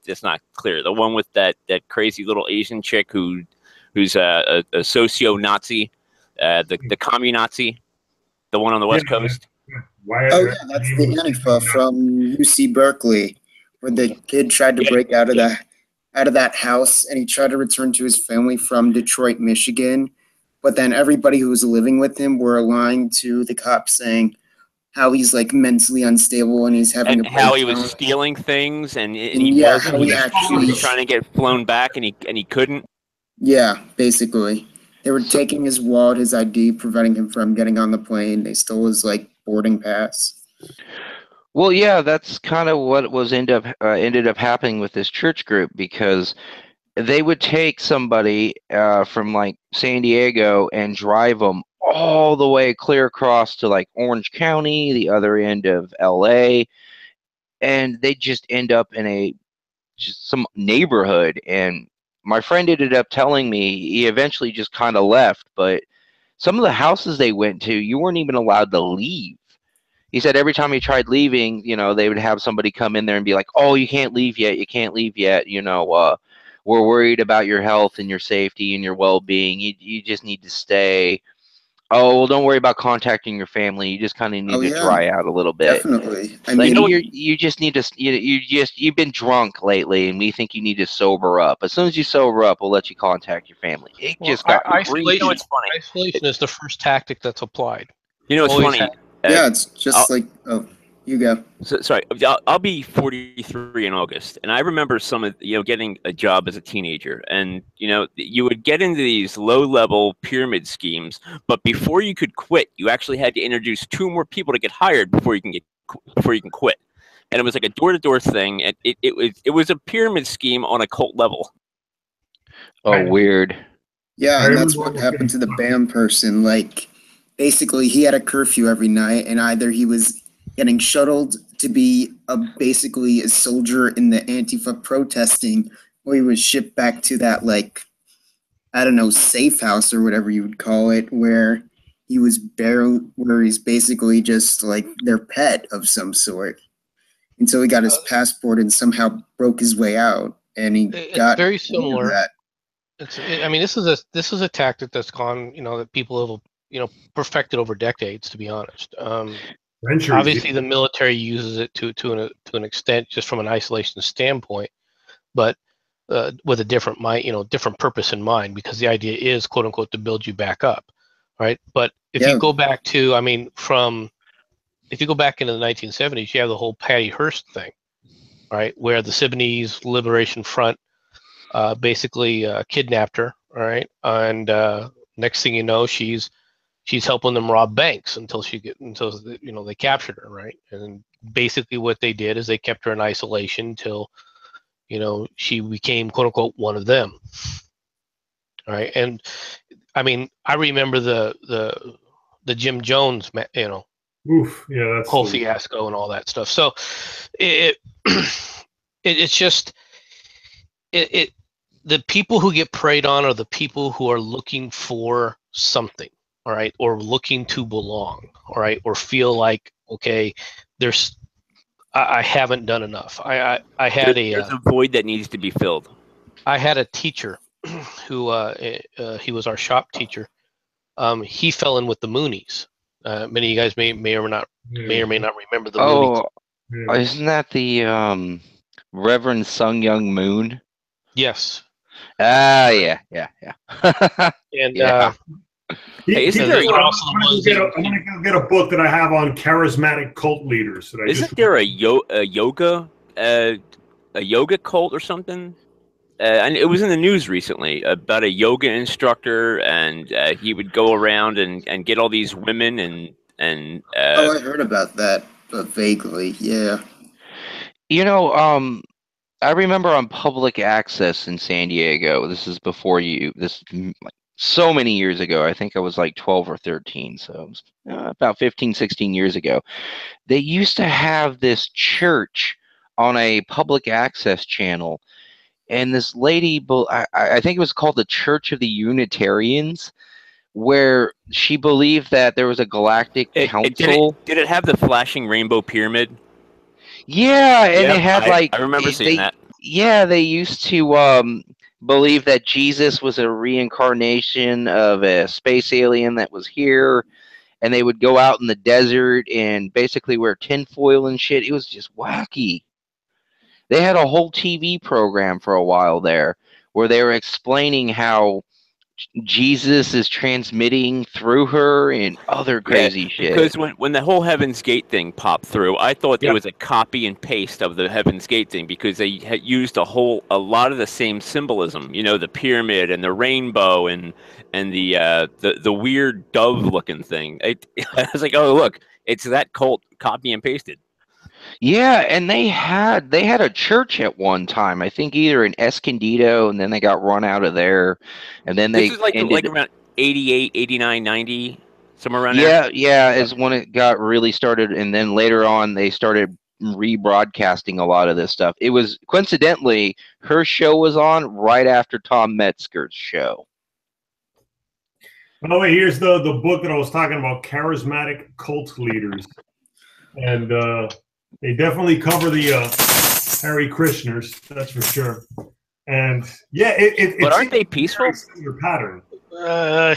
it's not clear, the one with that crazy little Asian chick who's a socio-Nazi. The commie-Nazi, the one on the West Coast. Oh yeah, that's the Antifa from UC Berkeley, where the kid tried to break out of that house, and he tried to return to his family from Detroit, Michigan. But then everybody who was living with him were lying to the cops, saying how he's like mentally unstable and he's having and how he was stealing things, and he wasn't. He was trying to get flown back, and he couldn't. Yeah, basically. They were taking his wallet, his ID, preventing him from getting on the plane. They stole his like boarding pass. Well, yeah, that's kind of what was ended up happening with this church group, because they would take somebody from like San Diego and drive them all the way clear across to like Orange County, the other end of LA, and they just end up in just some neighborhood. And my friend ended up telling me he eventually just kind of left, but some of the houses they went to, you weren't even allowed to leave. He said every time he tried leaving, they would have somebody come in there and be like, "Oh, you can't leave yet. You can't leave yet. We're worried about your health and your safety and your well-being. You just need to stay. Oh, well, don't worry about contacting your family. You just kind of need Oh to yeah, dry out a little bit. definitely. I Like mean, you just need to you've been drunk lately, and we think you need to sober up. As soon as you sober up, we'll let you contact your family." It Well, just got isolation, You know what's funny? isolation is the first tactic that's applied. You know what's Always funny? yeah, it's just I'll- like, oh, you go. Sorry, I'll be 43 in August, and I remember some of getting a job as a teenager, and you would get into these low-level pyramid schemes, but before you could quit, you actually had to introduce 2 more people to get hired before you can quit, and it was like a door-to-door thing, and it was a pyramid scheme on a cult level. Oh, weird. Yeah, I and that's remember what happened to the BAM person. Like, basically, he had a curfew every night, and either he was getting shuttled to be basically a soldier in the Antifa protesting, or he was shipped back to that, like, I don't know, safe house or whatever you would call it, where where he's basically just like their pet of some sort. Until he got his passport and somehow broke his way out, and he It's got very rid of similar. that. I mean, this is a tactic that's gone, that people have, perfected over decades. To be honest, Centuries. obviously the military uses it to an extent, just from an isolation standpoint, but with a different different purpose in mind, because the idea is, quote unquote, to build you back up, right? But if Yeah. you go back to, if you go back into the 1970s, you have the whole Patty Hearst thing, right, where the Sudanese Liberation Front basically kidnapped her, all right, and next thing you know, she's helping them rob banks until they captured her, right? And basically what they did is they kept her in isolation until she became, quote unquote, one of them, all right? And I mean, I remember the Jim Jones, Oof, yeah, that's whole fiasco and all that stuff. So it it's just the people who get preyed on are the people who are looking for something, all right, or looking to belong, all right, or feel like, okay, I haven't done enough. I had There's a void that needs to be filled. I had a teacher who he was our shop teacher. He fell in with the Moonies. Many of you guys may or may not remember the Moonies. Yeah. Isn't that the Reverend Sung Young Moon? Yes. Yeah. And Yeah. Hey, so there they were also the ones that I'm gonna go get a book that I have on charismatic cult leaders. That isn't there a yoga cult or something? And it was in the news recently about a yoga instructor, and he would go around and get all these women and Oh, I heard about that, but vaguely, yeah. I remember on public access in San Diego. This is before like so many years ago. I think I was like 12 or 13, so it was about 15, 16 years ago. They used to have this church on a public access channel, and this lady, I think it was called the Church of the Unitarians, where she believed that there was a galactic council. Did it have the flashing rainbow pyramid? Yeah, and it had I remember seeing that. Yeah, they used to believe that Jesus was a reincarnation of a space alien that was here, and they would go out in the desert and basically wear tinfoil and shit. It was just wacky. They had a whole TV program for a while there where they were explaining how Jesus is transmitting through her and other crazy shit. Because when the whole Heaven's Gate thing popped through, I thought it Yeah. was a copy and paste of the Heaven's Gate thing because they had used a lot of the same symbolism. You know, the pyramid and the rainbow and the weird dove looking thing. I was like, oh look, it's that cult copy and pasted. Yeah, and they had a church at one time. I think either in Escondido, and then they got run out of there, and then This they is like ended. around 88, 89, 90, somewhere around Yeah, there. yeah, is when it got really started, and then later on they started rebroadcasting a lot of this stuff. It was coincidentally her show was on right after Tom Metzger's show. Oh, wait, here's the book that I was talking about, Charismatic Cult Leaders. And they definitely cover the Hare Krishners, that's for sure. And yeah, But aren't they peaceful? Similar pattern.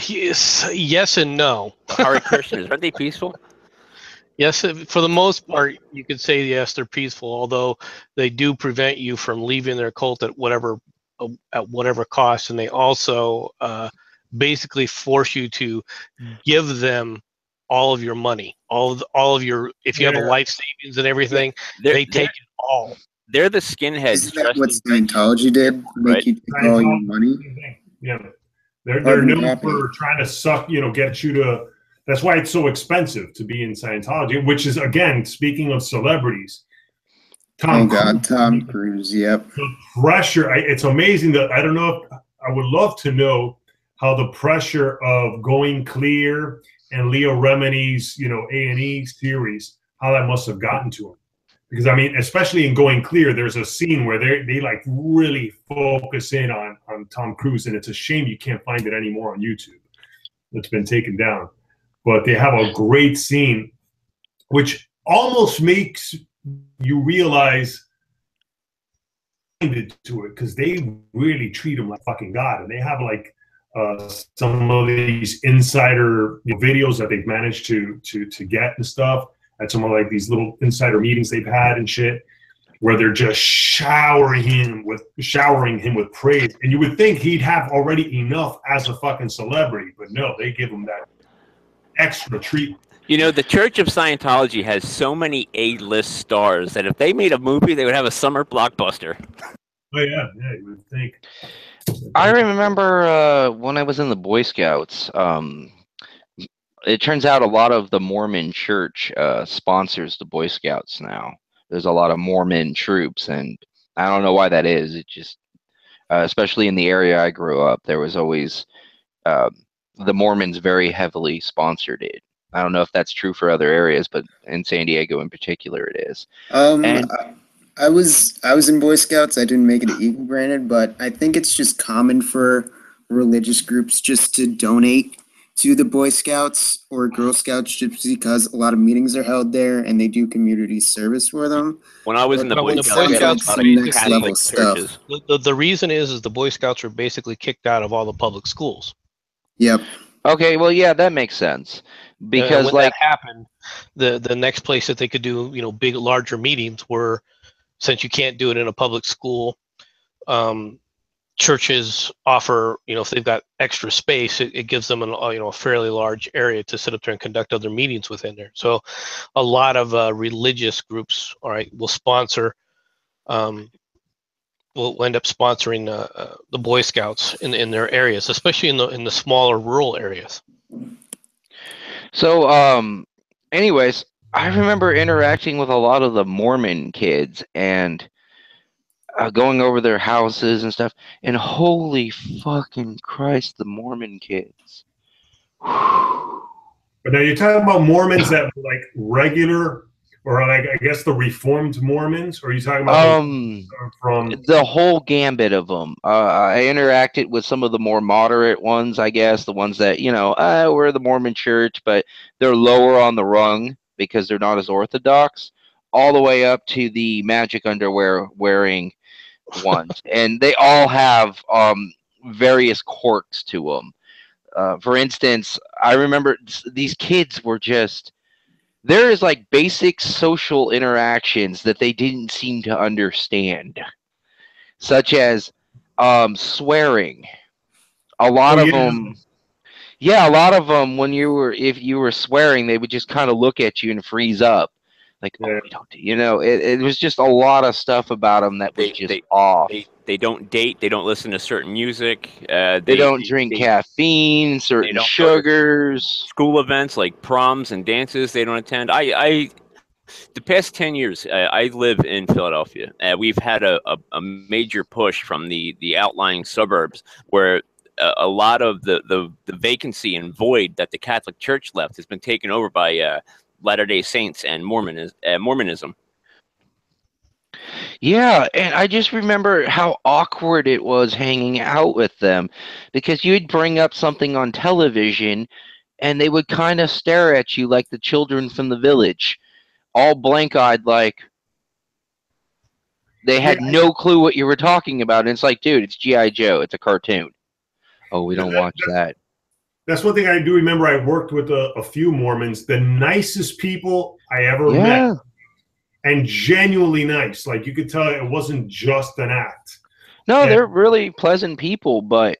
Yes and no. Hare Krishners, aren't they peaceful? Yes, for the most part, you could say yes, they're peaceful. Although they do prevent you from leaving their cult at whatever cost, and they also basically force you to give them all of your money, all of your. If you have a life savings and everything, they take it all. They're the skinheads. Isn't that what Scientology did? Make Right. you take all your money? Yeah, they're known for trying to suck, get you to. That's why it's so expensive to be in Scientology, which is, again, speaking of celebrities. Tom Cruise, yep. The pressure, it's amazing that, I don't know, I would love to know how the pressure of Going Clear and Leo Remini's, A&E series, how that must have gotten to him. Because, I mean, especially in Going Clear, there's a scene where they like really focus in on Tom Cruise, and it's a shame you can't find it anymore on YouTube. It's been taken down. But they have a great scene, which almost makes you realize to it, because they really treat him like fucking God. And they have like some of these insider videos that they've managed to get and stuff at some of like these little insider meetings they've had and shit, where they're just showering him with praise. And you would think he'd have already enough as a fucking celebrity, but no, they give him that extra treatment. The Church of Scientology has so many A-list stars that if they made a movie, they would have a summer blockbuster. Oh yeah, you would think. I remember when I was in the Boy Scouts. It turns out a lot of the Mormon Church sponsors the Boy Scouts now. There's a lot of Mormon troops, and I don't know why that is. It just, especially in the area I grew up, there was always the Mormons very heavily sponsored it. I don't know if that's true for other areas, but in San Diego in particular, it is. I was in Boy Scouts. I didn't make it to Eagle, granted, but I think it's just common for religious groups just to donate to the Boy Scouts or Girl Scouts just because a lot of meetings are held there and they do community service for them. When I was in the Boy Scouts, next level stuff. The reason is the Boy Scouts were basically kicked out of all the public schools. Yep. Okay, well, yeah, that makes sense. Because when that happened, the next place that they could do big, larger meetings were, since you can't do it in a public school, churches offer, if they've got extra space, it gives them a fairly large area to sit up there and conduct other meetings within there. So a lot of religious groups, will sponsor, will end up sponsoring the Boy Scouts in their areas, especially in the smaller rural areas. So, anyways, I remember interacting with a lot of the Mormon kids and going over their houses and stuff. And holy fucking Christ, the Mormon kids. But now you're talking about Mormons that were like regular, or like, I guess, the Reformed Mormons, or are you talking about from the whole gambit of them? I interacted with some of the more moderate ones, I guess, the ones that we're the Mormon Church, but they're lower on the rung because they're not as orthodox, all the way up to the magic underwear wearing ones, and they all have various quirks to them. For instance, I remember these kids were just. There is like basic social interactions that they didn't seem to understand, such as swearing. a lot Oh, of yeah. them. Yeah, a lot of them. If you were swearing, they would just kind of look at you and freeze up, like, Yeah. "Oh, we don't do." It was just a lot of stuff about them that was just off. They don't date. They don't listen to certain music. They don't drink caffeine, certain don't go to sugars. school events like proms and dances. They don't attend. The past 10 years, I live in Philadelphia. We've had a major push from the outlying suburbs where a lot of the vacancy and void that the Catholic Church left has been taken over by Latter-day Saints and Mormonism. Yeah, and I just remember how awkward it was hanging out with them, because you'd bring up something on television and they would kind of stare at you like the children from the village, all blank-eyed, like they had no clue what you were talking about. And it's like, dude, it's G.I. Joe. It's a cartoon. Oh, we don't watch that. That's one thing I do remember. I worked with a few Mormons, the nicest people I ever met, and genuinely nice. Like, you could tell it wasn't just an act. No, they're really pleasant people, but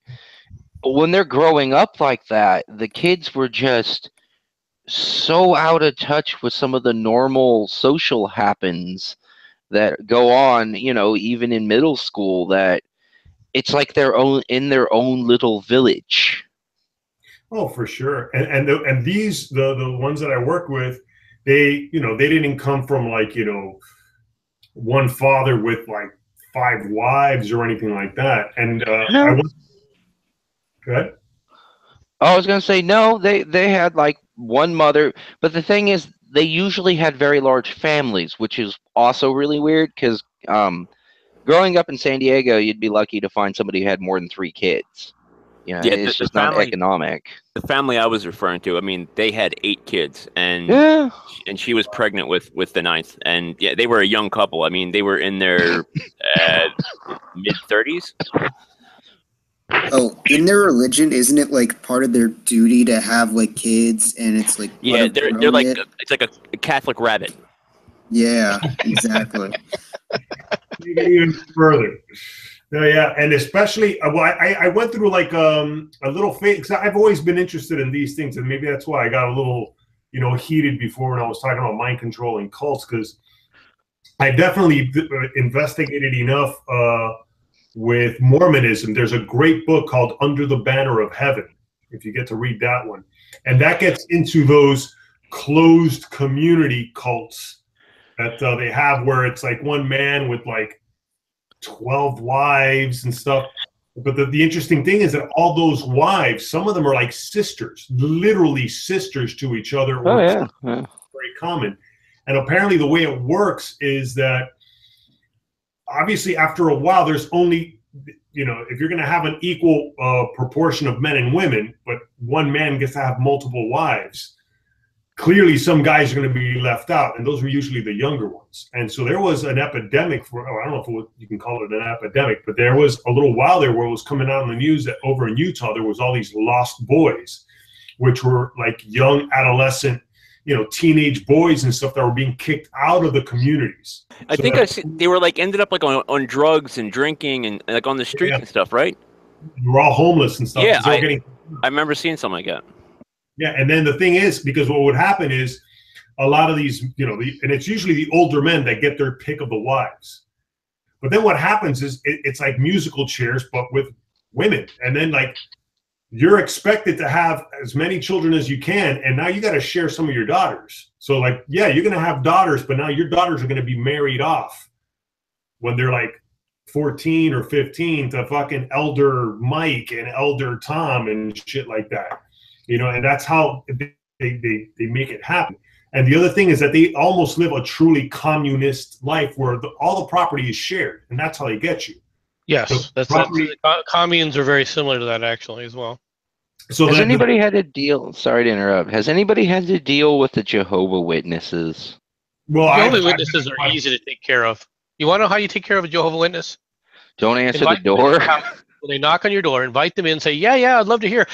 when they're growing up like that, the kids were just so out of touch with some of the normal social happens that go on, even in middle school, that it's like in their own little village. Oh, for sure. And these the ones that I work with, they didn't come from like, one father with like 5 wives or anything like that. And No. Good. I was gonna say no. They had like one mother, but the thing is, they usually had very large families, which is also really weird because growing up in San Diego, you'd be lucky to find somebody who had more than 3 kids. It's just not economic. The family I was referring to, I mean, they had 8 kids, and she was pregnant with the 9th, and yeah, they were a young couple. I mean, they were in their mid-30s. Oh, in their religion, isn't it like part of their duty to have like kids, and it's like they're like it's like a Catholic rabbit. Yeah, exactly. Even further. No, yeah, and especially, I went through like a little phase, because I've always been interested in these things, and maybe that's why I got a little, heated before when I was talking about mind control and cults, because I definitely investigated enough with Mormonism. There's a great book called Under the Banner of Heaven, if you get to read that one, and that gets into those closed community cults that they have, where it's like one man with like 12 wives and stuff. But the interesting thing is that all those wives, some of them are like sisters, literally sisters to each other. Oh, yeah. Very common. And apparently the way it works is that obviously after a while, there's only, if you're going to have an equal proportion of men and women, but one man gets to have multiple wives, clearly some guys are going to be left out, and those were usually the younger ones. And so there was an epidemic I don't know if you can call it an epidemic, but there was a little while there where it was coming out in the news that over in Utah, there was all these lost boys, which were like young adolescent, teenage boys and stuff that were being kicked out of the communities. I think they were like ended up like on drugs and drinking and like on the street and stuff, right? They were all homeless and stuff. Yeah, I remember seeing something like that. Yeah, and then the thing is, because what would happen is a lot of these, and it's usually the older men that get their pick of the wives. But then what happens is it's like musical chairs, but with women. And then like you're expected to have as many children as you can, and now you got to share some of your daughters. So like, yeah, you're going to have daughters, but now your daughters are going to be married off when they're like 14 or 15 to fucking Elder Mike and Elder Tom and shit like that. And that's how they make it happen. And the other thing is that they almost live a truly communist life where all the property is shared, and that's how they get you. Yes, communes are very similar to that actually as well. So has anybody had to deal? Sorry to interrupt. Has anybody had to deal with the Jehovah's Witnesses? Well, Jehovah's Witnesses are easy to take care of. You want to know how you take care of a Jehovah's Witness? Don't answer the door. When they knock on your door, invite them in, say, yeah, I'd love to hear.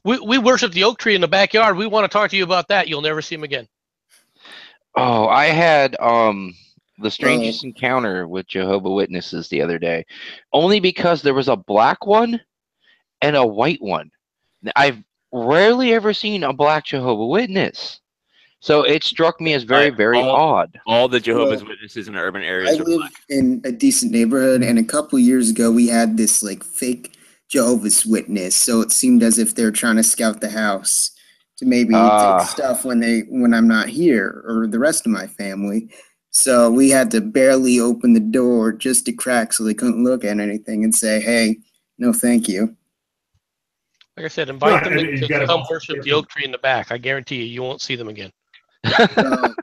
We worship the oak tree in the backyard. We want to talk to you about that. You'll never see them again. Oh, I had the strangest encounter with Jehovah's Witnesses the other day, only because there was a black one, and a white one. I've rarely ever seen a black Jehovah's Witness. So it struck me as very, very odd. All the Jehovah's Well, Witnesses in urban I areas are live black. in a decent neighborhood, and a couple years ago we had this like fake Jehovah's Witness. So it seemed as if they're trying to scout the house to maybe take stuff when I'm not here or the rest of my family. So we had to barely open the door just a crack so they couldn't look at anything and say, "Hey, no, thank you." Like I said, invite them and you to gotta come also worship the careful. oak tree in the back. I guarantee you, you won't see them again.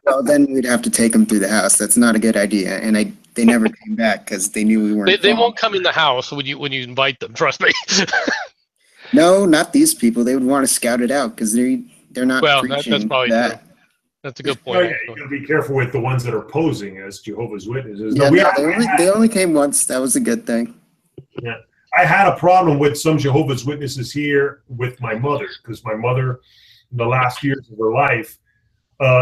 Well, then we'd have to take them through the house. That's not a good idea. And they never came back because they knew we weren't. They won't come in the house when you invite them. Trust me. No, not these people. They would want to scout it out because they're not Well, preaching that's probably that. true. That's a good Oh, point. yeah, you gotta be careful with the ones that are posing as Jehovah's Witnesses. Yeah, No, they only came once. That was a good thing. Yeah. I had a problem with some Jehovah's Witnesses here with my mother, because my mother, in the last years of her life,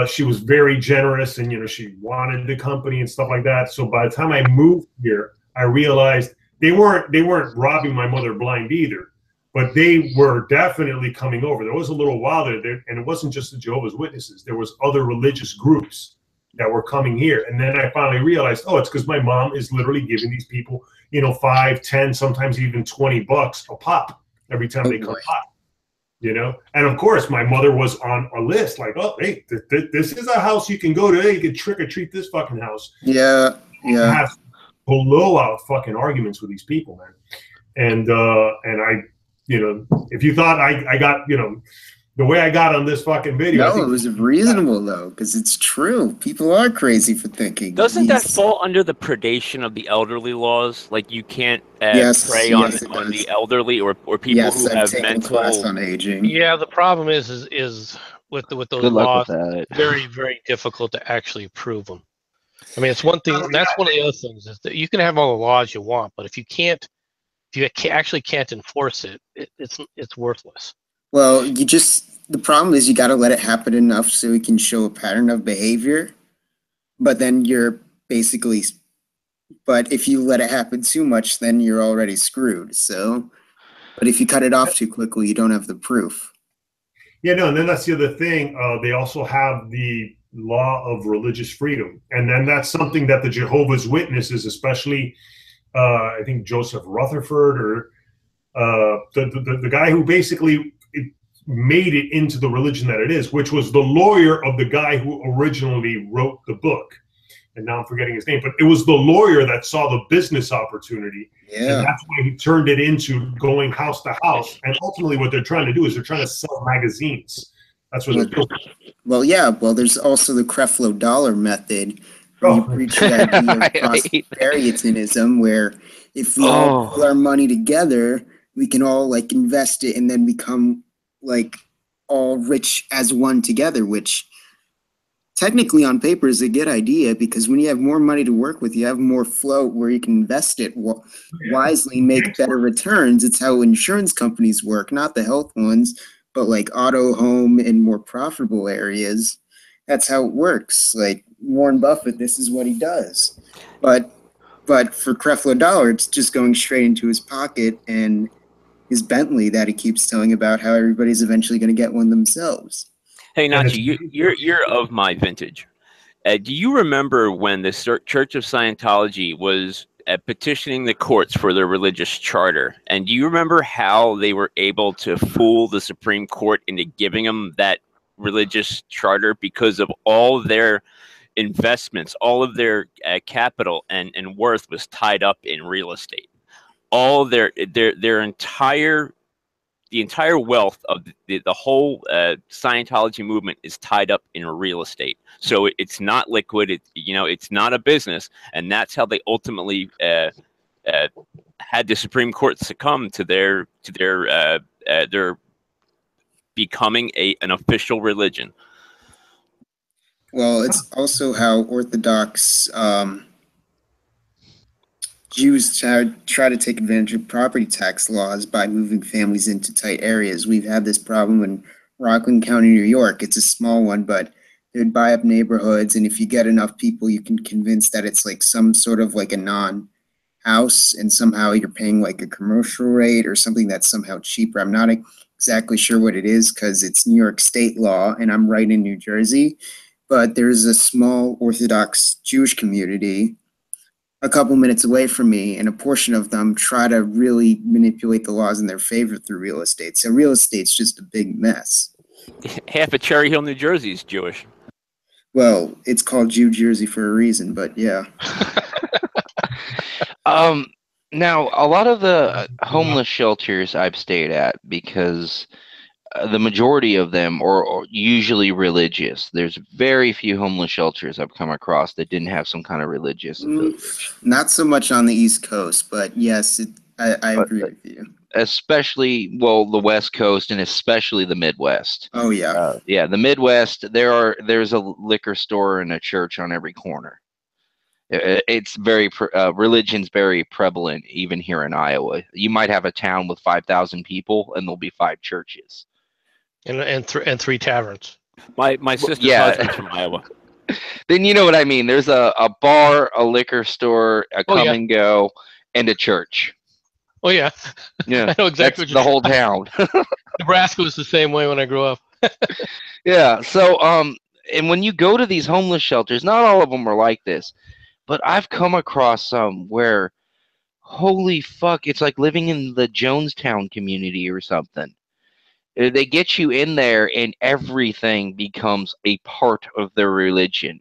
she was very generous, and she wanted the company and stuff like that. So by the time I moved here, I realized they weren't robbing my mother blind either, but they were definitely coming over. There was a little while there, and it wasn't just the Jehovah's Witnesses. There was other religious groups that were coming here, and then I finally realized, oh, it's because my mom is literally giving these people, 5, 10, sometimes even $20 a pop every time they come by. And of course my mother was on a list like, oh, hey, this is a house you can go to. Hey, you can trick or treat this fucking house. Yeah. I have blowout fucking arguments with these people, man. And I, if you thought I got, the way I got on this fucking video. No, it was reasonable though, because it's true. People are crazy for thinking. Doesn't that fall under the predation of the elderly laws? Like you can't prey on the elderly or people who have mental. Class on aging. Yeah, the problem is with those laws. With very, very difficult to actually prove them. I mean, it's one thing. That's one of the other things is that you can have all the laws you want, but if you actually can't enforce it, it's worthless. Well, the problem is you got to let it happen enough so it can show a pattern of behavior, but then but if you let it happen too much, then you're already screwed. So, but if you cut it off too quickly, you don't have the proof. Yeah, no, and then that's the other thing. They also have the law of religious freedom. And then that's something that the Jehovah's Witnesses, especially, I think Joseph Rutherford or the guy who basically made it into the religion that it is, which was the lawyer of the guy who originally wrote the book. And now I'm forgetting his name, but it was the lawyer that saw the business opportunity. Yeah. And that's why he turned it into going house to house. And ultimately what they're trying to do is they're trying to sell magazines. That's what they're doing. Well, yeah. Well, there's also the Creflo Dollar method, where you preach the idea of prosperitarism, where if we all put our money together, we can all like invest it and then become like all rich as one together, which technically on paper is a good idea, because when you have more money to work with, you have more float where you can invest it wisely and make better returns. It's how insurance companies work, not the health ones, but like auto, home, and more profitable areas. That's how it works. Like Warren Buffett, this is what he does. But for Creflo Dollar, it's just going straight into his pocket and his Bentley that he keeps telling about how everybody's eventually going to get one themselves. Hey, Nachi, you're of my vintage. Do you remember when the Church of Scientology was petitioning the courts for their religious charter? And do you remember how they were able to fool the Supreme Court into giving them that religious charter because of all their investments, all of their capital and worth was tied up in real estate? All their entire wealth of the whole Scientology movement is tied up in real estate. So it's not liquid. It's not a business, and that's how they ultimately had the Supreme Court succumb to their becoming an official religion. Well, it's also how Orthodox Jews try to take advantage of property tax laws by moving families into tight areas. We've had this problem in Rockland County, New York. It's a small one, but they would buy up neighborhoods, and if you get enough people, you can convince that it's like some sort of like a house and somehow you're paying like a commercial rate or something that's somehow cheaper. I'm not exactly sure what it is because it's New York state law and I'm right in New Jersey. But there's a small Orthodox Jewish community a couple minutes away from me, and a portion of them try to really manipulate the laws in their favor through real estate. So real estate's just a big mess. Half of Cherry Hill, New Jersey is Jewish. Well, it's called Jew Jersey for a reason, but yeah. Now, a lot of the homeless shelters I've stayed at, because the majority of them are usually religious. There's very few homeless shelters I've come across that didn't have some kind of religious affiliation. Not so much on the East Coast, but yes, I agree with you. Especially, well, the West Coast and especially the Midwest. Oh yeah. Yeah, the Midwest, there's a liquor store and a church on every corner. It's very religion's very prevalent even here in Iowa. You might have a town with 5,000 people and there'll be 5 churches and 3 taverns. My sister's husband's from Iowa. Then you know what I mean. There's a bar, a liquor store, a come and go, and a church. Oh yeah. Yeah, I know exactly. That's the whole town. Nebraska was the same way when I grew up. Yeah. So and when you go to these homeless shelters, not all of them are like this. But I've come across some where, holy fuck, it's like living in the Jonestown community or something. They get you in there and everything becomes a part of their religion.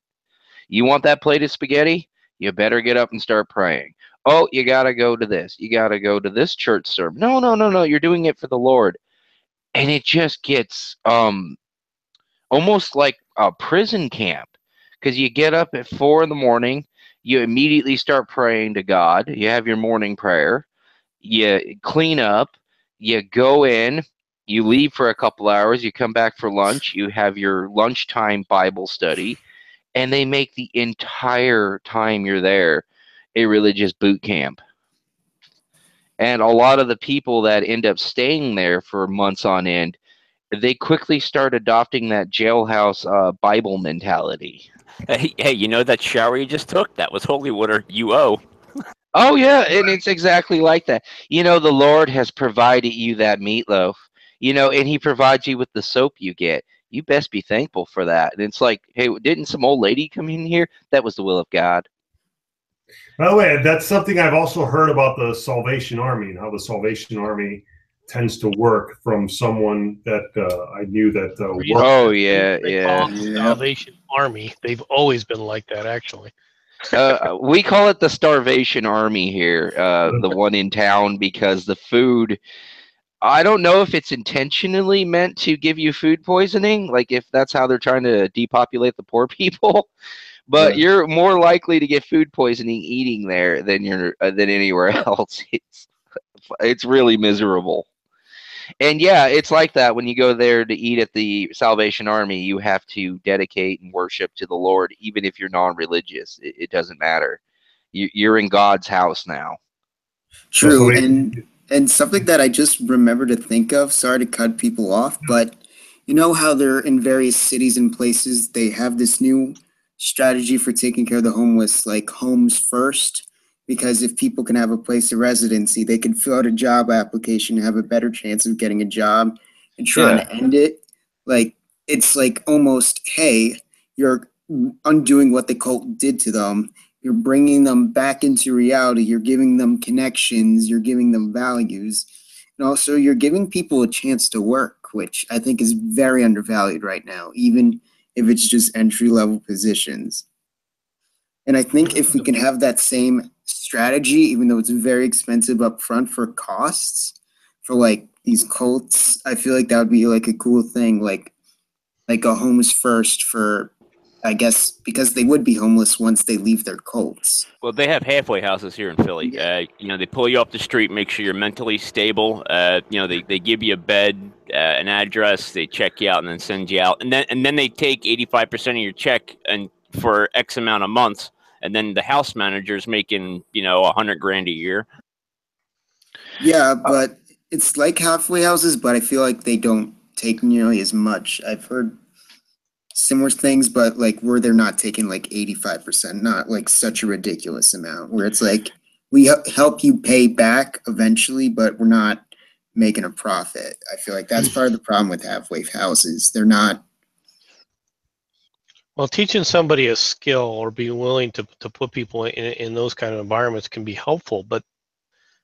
You want that plate of spaghetti? You better get up and start praying. Oh, you got to go to this. You got to go to this church sermon. No, no, no, no. You're doing it for the Lord. And it just gets almost like a prison camp, because you get up at 4 in the morning. You immediately start praying to God. You have your morning prayer. You clean up. You go in. You leave for a couple hours. You come back for lunch. You have your lunchtime Bible study. And they make the entire time you're there a religious boot camp. And a lot of the people that end up staying there for months on end, they quickly start adopting that jailhouse Bible mentality. Hey, you know that shower you just took? That was holy water you owe. Oh, yeah, and it's exactly like that. You know, the Lord has provided you that meatloaf, you know, and he provides you with the soap you get. You best be thankful for that. And it's like, hey, didn't some old lady come in here? That was the will of God. By the way, that's something I've also heard about the Salvation Army and how the Salvation Army tends to work from someone that I knew that worked. Oh, yeah, They yeah. call it the Salvation Army. They've always been like that, actually. We call it the Starvation Army here, the one in town, because the food, I don't know if it's intentionally meant to give you food poisoning, like if that's how they're trying to depopulate the poor people, but you're more likely to get food poisoning eating there than anywhere else. It's really miserable. And yeah, it's like that when you go there to eat at the Salvation Army. You have to dedicate and worship to the Lord, even if you're non-religious. It doesn't matter. You're in God's house now. True, and something that I just remember to think of, sorry to cut people off, but you know how they're in various cities and places, they have this new strategy for taking care of the homeless, like homes first, because if people can have a place of residency, they can fill out a job application, have a better chance of getting a job, and trying to end it. Like, it's like almost, hey, you're undoing what the cult did to them. You're bringing them back into reality. You're giving them connections. You're giving them values. And also, you're giving people a chance to work, which I think is very undervalued right now, even if it's just entry-level positions. And I think if we can have that same strategy, even though it's very expensive up front for costs, for like these cults, I feel like that would be like a cool thing, like a homes first for, I guess, because they would be homeless once they leave their cults. Well, they have halfway houses here in Philly. You know, they pull you off the street, make sure you're mentally stable. You know, they give you a bed, an address, they check you out, and then send you out. And then they take 85% of your check and for X amount of months. And then the house manager's making, you know, $100,000 a year. Yeah, but it's like halfway houses, but I feel like they don't take nearly as much. I've heard similar things, but like where they're not taking like 85%, not like such a ridiculous amount, where it's like we help you pay back eventually, but we're not making a profit. I feel like that's part of the problem with halfway houses. They're not. Well, teaching somebody a skill or being willing to put people in those kind of environments can be helpful. But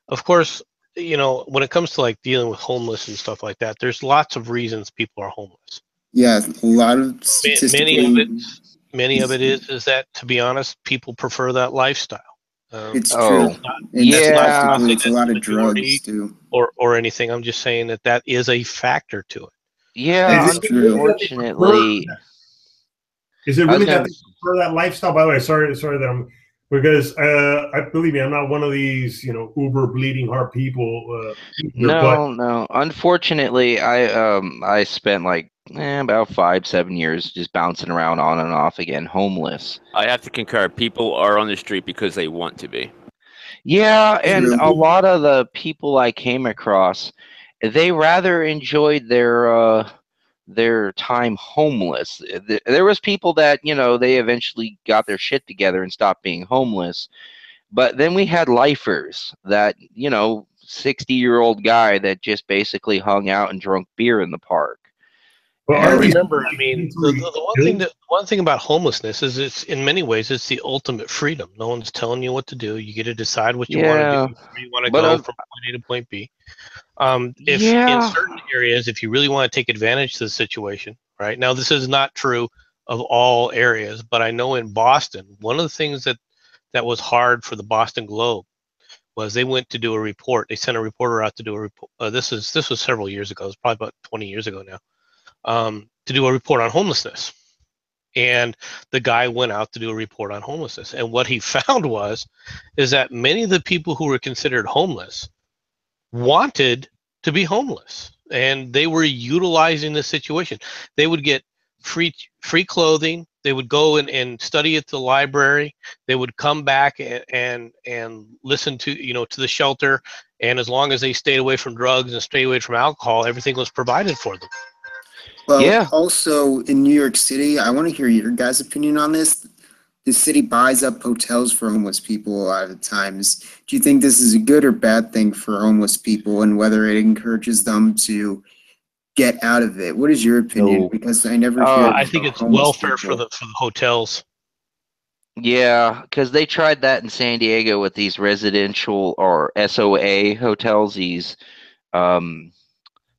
of course, you know, when it comes to like dealing with homeless and stuff like that, there's lots of reasons people are homeless. Yeah, a lot of Many statistically. many of it is that, to be honest, people prefer that lifestyle. It's Oh, true. That's And not yeah. statistically, saying it's a that's lot the of drugs majority too. or anything. I'm just saying that that is a factor to it. Yeah, Is it really that they prefer? unfortunately, Is it I was really that gonna. they prefer that lifestyle? By the way, sorry that I'm because I believe me, I'm not one of these uber bleeding heart people either. But No, no. Unfortunately, I spent like about 5, 7 years just bouncing around on and off again, homeless. I have to concur. People are on the street because they want to be. Yeah, and True. a lot of the people I came across, they rather enjoyed their time homeless. There was people that, they eventually got their shit together and stopped being homeless. But then we had lifers that, 60-year-old guy that just basically hung out and drank beer in the park. but But aren't And these remember, I mean, the mentally one ill? one thing about homelessness is it's in many ways it's the ultimate freedom. No one's telling you what to do. You get to decide what you want to do, yeah, where you want to but go from point A to point B. If in yeah, certain areas, if you really want to take advantage of the situation, right now, this is not true of all areas, but I know in Boston, one of the things that was hard for the Boston Globe was they went to do a report. They sent a reporter out to do a report. This was several years ago. It's probably about 20 years ago now. To do a report on homelessness. And the guy went out to do a report on homelessness. And what he found is that many of the people who were considered homeless wanted to be homeless, and they were utilizing the situation. They would get free clothing. They would go and study at the library. They would come back and listen to to the shelter. And as long as they stayed away from drugs and stayed away from alcohol, everything was provided for them. Well, yeah. also in New York City, I want to hear your guys' opinion on this. The city buys up hotels for homeless people a lot of the times. Do you think this is a good or bad thing for homeless people, and whether it encourages them to get out of it? What is your opinion? No. Because I never hear I it think from it's homeless welfare for people. the hotels. Yeah, because they tried that in San Diego with these residential or SOA hotels. These, um,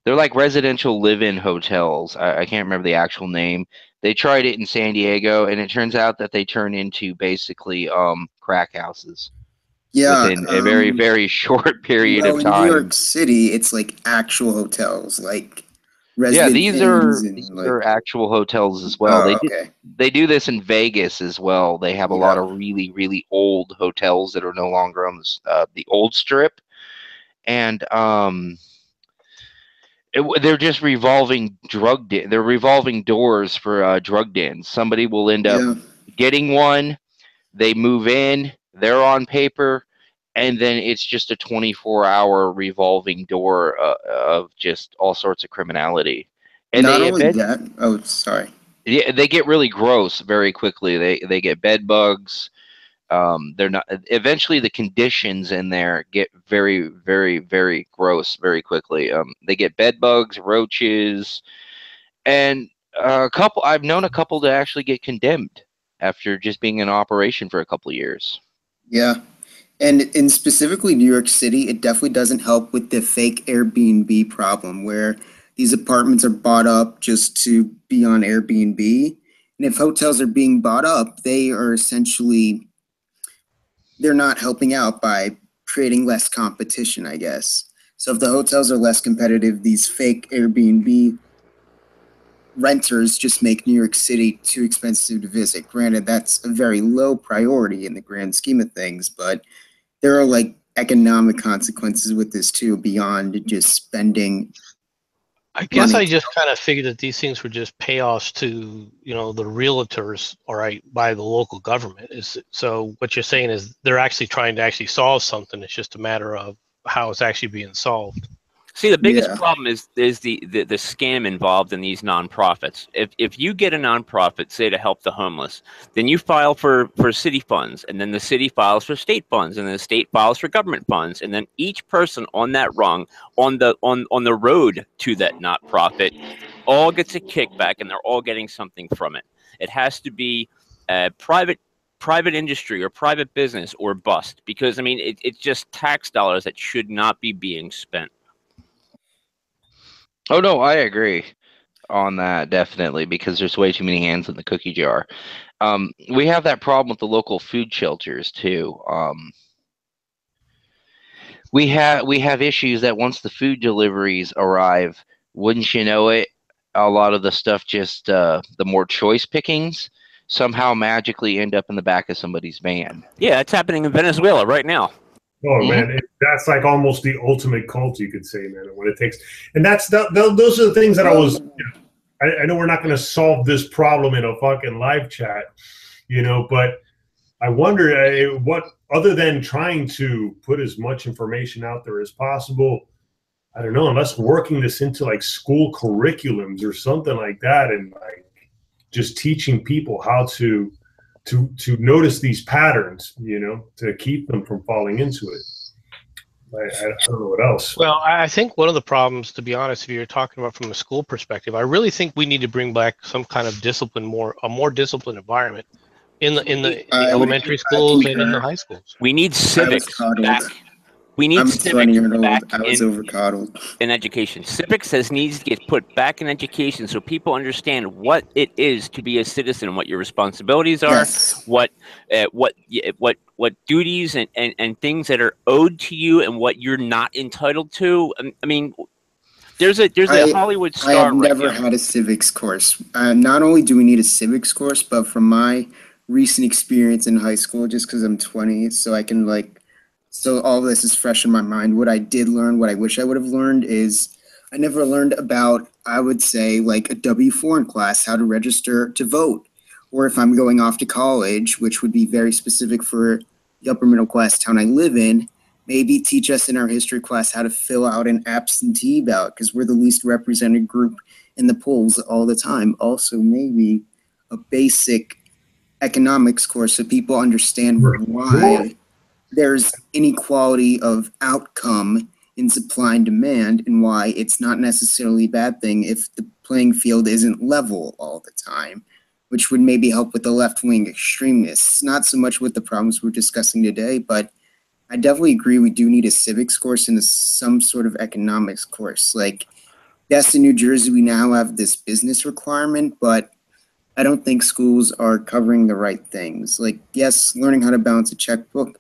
they're like residential live-in hotels. I can't remember the actual name. They tried it in San Diego, and it turns out that they turn into basically crack houses Yeah, within a very, very short period well, of in New York time. City, it's like actual hotels, like Yeah, resident these inns are and these like. are actual hotels as well. Oh, okay. They do this in Vegas as well. They have a lot Yeah. of really, really old hotels that are no longer on the old strip, and they're just revolving they're revolving doors for drug dens. Somebody will end up Yeah. getting one, they move in, they're on paper, and then it's just a 24-hour revolving door of just all sorts of criminality. And Not they only eventually, that. Oh, sorry. yeah, they get really gross very quickly. They get bed bugs. They're not. Eventually, the conditions in there get very, very, very gross very quickly. They get bed bugs, roaches, and a couple. I've known a couple to actually get condemned after just being in operation for a couple of years. Yeah. And in specifically New York City, it definitely doesn't help with the fake Airbnb problem where these apartments are bought up just to be on Airbnb. And if hotels are being bought up, they are essentially, they're not helping out by creating less competition, I guess. So if the hotels are less competitive, these fake Airbnb renters just make New York City too expensive to visit. Granted, that's a very low priority in the grand scheme of things, but there are like economic consequences with this too, beyond just spending I guess money. I just kind of figured that these things were just payoffs to, the realtors, all right, by the local government. So what you're saying is they're actually trying to actually solve something. It's just a matter of how it's actually being solved. See, the biggest Yeah. problem is the scam involved in these nonprofits. If you get a nonprofit, say to help the homeless, then you file for city funds, and then the city files for state funds, and then the state files for government funds, and then each person on that rung on the road to that nonprofit all gets a kickback, and they're all getting something from it. It has to be private industry or private business or bust, because I mean it's just tax dollars that should not be being spent. Oh no, I agree on that definitely, because there's way too many hands in the cookie jar. We have that problem with the local food shelters too. We have issues that once the food deliveries arrive, wouldn't you know it, a lot of the stuff just the more choice pickings somehow magically end up in the back of somebody's van. Yeah, it's happening in Venezuela right now. Oh man, that's like almost the ultimate cult, you could say, man. When it takes, and those are the things that I was. I know we're not going to solve this problem in a fucking live chat, but I wonder what, other than trying to put as much information out there as possible, I don't know, unless working this into like school curriculums or something like that, and like just teaching people how to notice these patterns, to keep them from falling into it. I don't know what else. Well, I think one of the problems, to be honest, if you're talking about from a school perspective, I really think we need to bring back some kind of discipline, a more disciplined environment in the elementary schools and in the high schools. We need civics back. We need I'm civics 20-year-old. back I was overcoddled. in education. Civics needs to get put back in education so people understand what it is to be a citizen, what your responsibilities are, Yes. what duties and things that are owed to you, and what you're not entitled to. I mean, there's a Hollywood star. I have never had a civics course. Not only do we need a civics course, but from my recent experience in high school, just because I'm 20, so I can so all this is fresh in my mind. What I did learn, what I wish I would have learned, is I never learned about, I would say, like a W4 in class, how to register to vote. Or if I'm going off to college, which would be very specific for the upper middle class town I live in, maybe teach us in our history class how to fill out an absentee ballot, because we're the least represented group in the polls all the time. Also, maybe a basic economics course so people understand why there's inequality of outcome in supply and demand, and why it's not necessarily a bad thing if the playing field isn't level all the time, which would maybe help with the left-wing extremists. Not so much with the problems we're discussing today, but I definitely agree we do need a civics course and some sort of economics course. Like, yes, in New Jersey, we now have this business requirement, but I don't think schools are covering the right things. Like, yes, learning how to balance a checkbook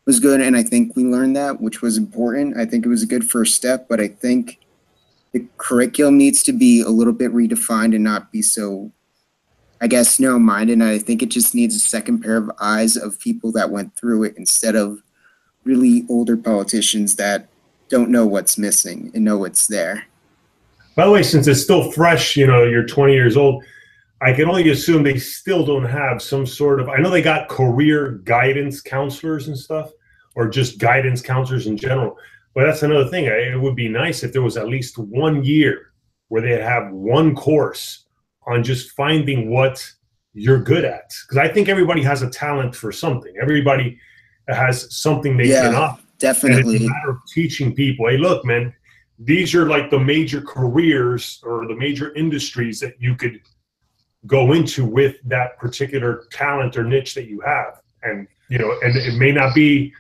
was good, and I think we learned that, which was important. I think it was a good first step, but I think the curriculum needs to be a little bit redefined and not be so, I guess, narrow-minded. And I think it just needs a second pair of eyes of people that went through it, instead of really older politicians that don't know what's missing and know what's there. By the way, since it's still fresh, you're 20 years old, I can only assume they still don't have some sort of, I know they got career guidance counselors and stuff, or just guidance counselors in general. But that's another thing. It would be nice if there was at least 1 year where they have one course on just finding what you're good at. Because I think everybody has a talent for something. Everybody has something they can offer. Definitely. And it's a matter of teaching people, hey, look, man, these are like the major careers or the major industries that you could go into with that particular talent or niche that you have. And, and it may not be,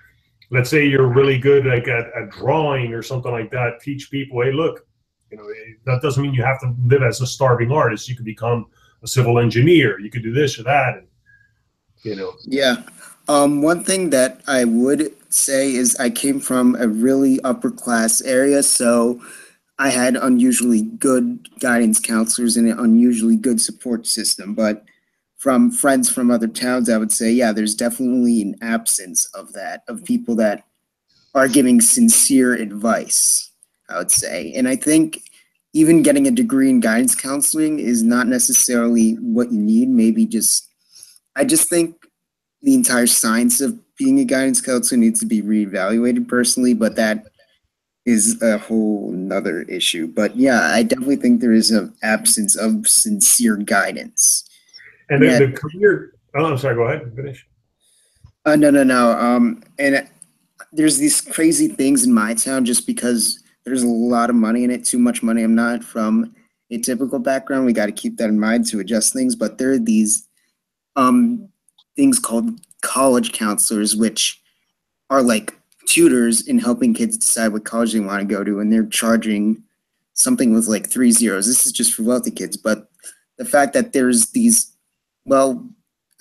let's say you're really good like at drawing or something like that. Teach people, hey, look, that doesn't mean you have to live as a starving artist. You could become a civil engineer. You could do this or that. And, Yeah. One thing that I would say is I came from a really upper class area, so I had unusually good guidance counselors and an unusually good support system. But from friends from other towns, I would say, yeah, there's definitely an absence of that, of people that are giving sincere advice, I would say. And I think even getting a degree in guidance counseling is not necessarily what you need. Maybe I just think the entire science of being a guidance counselor needs to be reevaluated personally, but that is a whole nother issue. But yeah, I definitely think there is an absence of sincere guidance. And And yet, the career. Oh, I'm sorry. Go ahead. Finish. no. And there's these crazy things in my town just because there's a lot of money in it, too much money. I'm not from a typical background. We got to keep that in mind to adjust things. But there are these um, things called college counselors, which are like tutors in helping kids decide what college they want to go to, and they're charging something with like 3 zeros. This is just for wealthy kids, but the fact that there's these, well,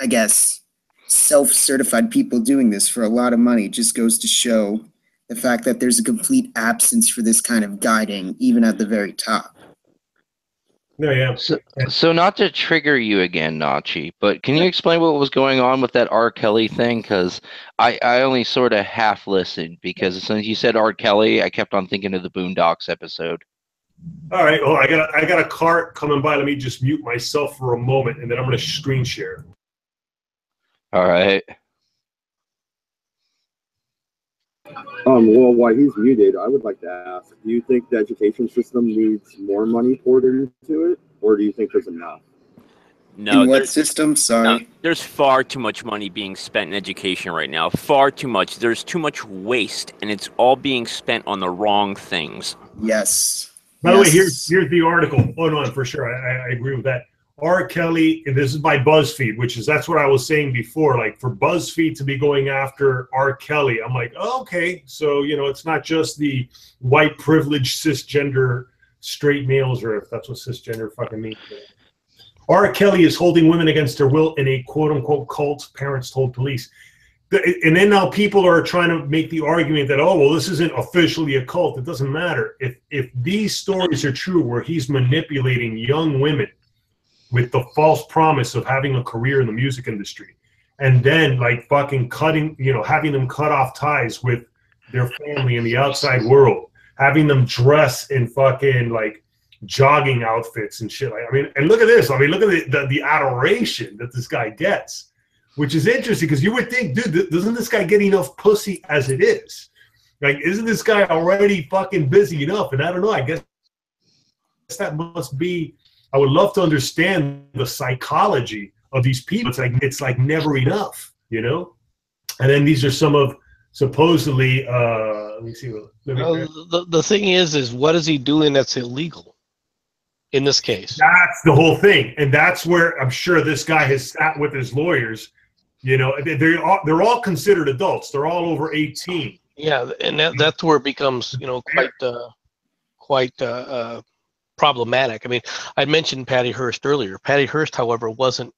I guess, self-certified people doing this for a lot of money just goes to show the fact that there's a complete absence for this kind of guiding, even at the very top. No, yeah. So not to trigger you again, Nachi, but can you explain what was going on with that R. Kelly thing? Because I only sort of half listened, because as soon as you said R. Kelly, I kept on thinking of the Boondocks episode. All right. Oh, I got a cart coming by. Let me just mute myself for a moment, and then I'm going to screen share. All right. Well, while he's muted, I would like to ask, do you think the education system needs more money poured into it, or do you think there's enough? No, In what system? Sorry. no, there's far too much money being spent in education right now. Far too much. There's too much waste, and it's all being spent on the wrong things. Yes. By the way, Yes. here's the article. Oh, no, for sure. I agree with that. R. Kelly, and this is by BuzzFeed, that's what I was saying before. Like, for BuzzFeed to be going after R. Kelly, I'm like, oh, okay. So, it's not just the white privileged cisgender straight males, or if that's what cisgender fucking means. R. Kelly is holding women against their will in a quote unquote cult, parents told police. And then now people are trying to make the argument that, oh, well, this isn't officially a cult. It doesn't matter. If these stories are true, where he's manipulating young women with the false promise of having a career in the music industry, and then like fucking cutting, having them cut off ties with their family in the outside world, having them dress in fucking like jogging outfits and shit. And look at this. Look at the adoration that this guy gets, which is interesting, because you would think, dude, doesn't this guy get enough pussy as it is? Like, isn't this guy already fucking busy enough? And I don't know, I guess that must be, I would love to understand the psychology of these people. It's like never enough, And then these are some of supposedly, let me see. The thing is what is he doing that's illegal in this case? That's the whole thing. And that's where I'm sure this guy has sat with his lawyers. They're all considered adults. They're all over 18. Yeah, and that's where it becomes, quite problematic. I mentioned Patty Hearst earlier. Patty Hearst, however, wasn't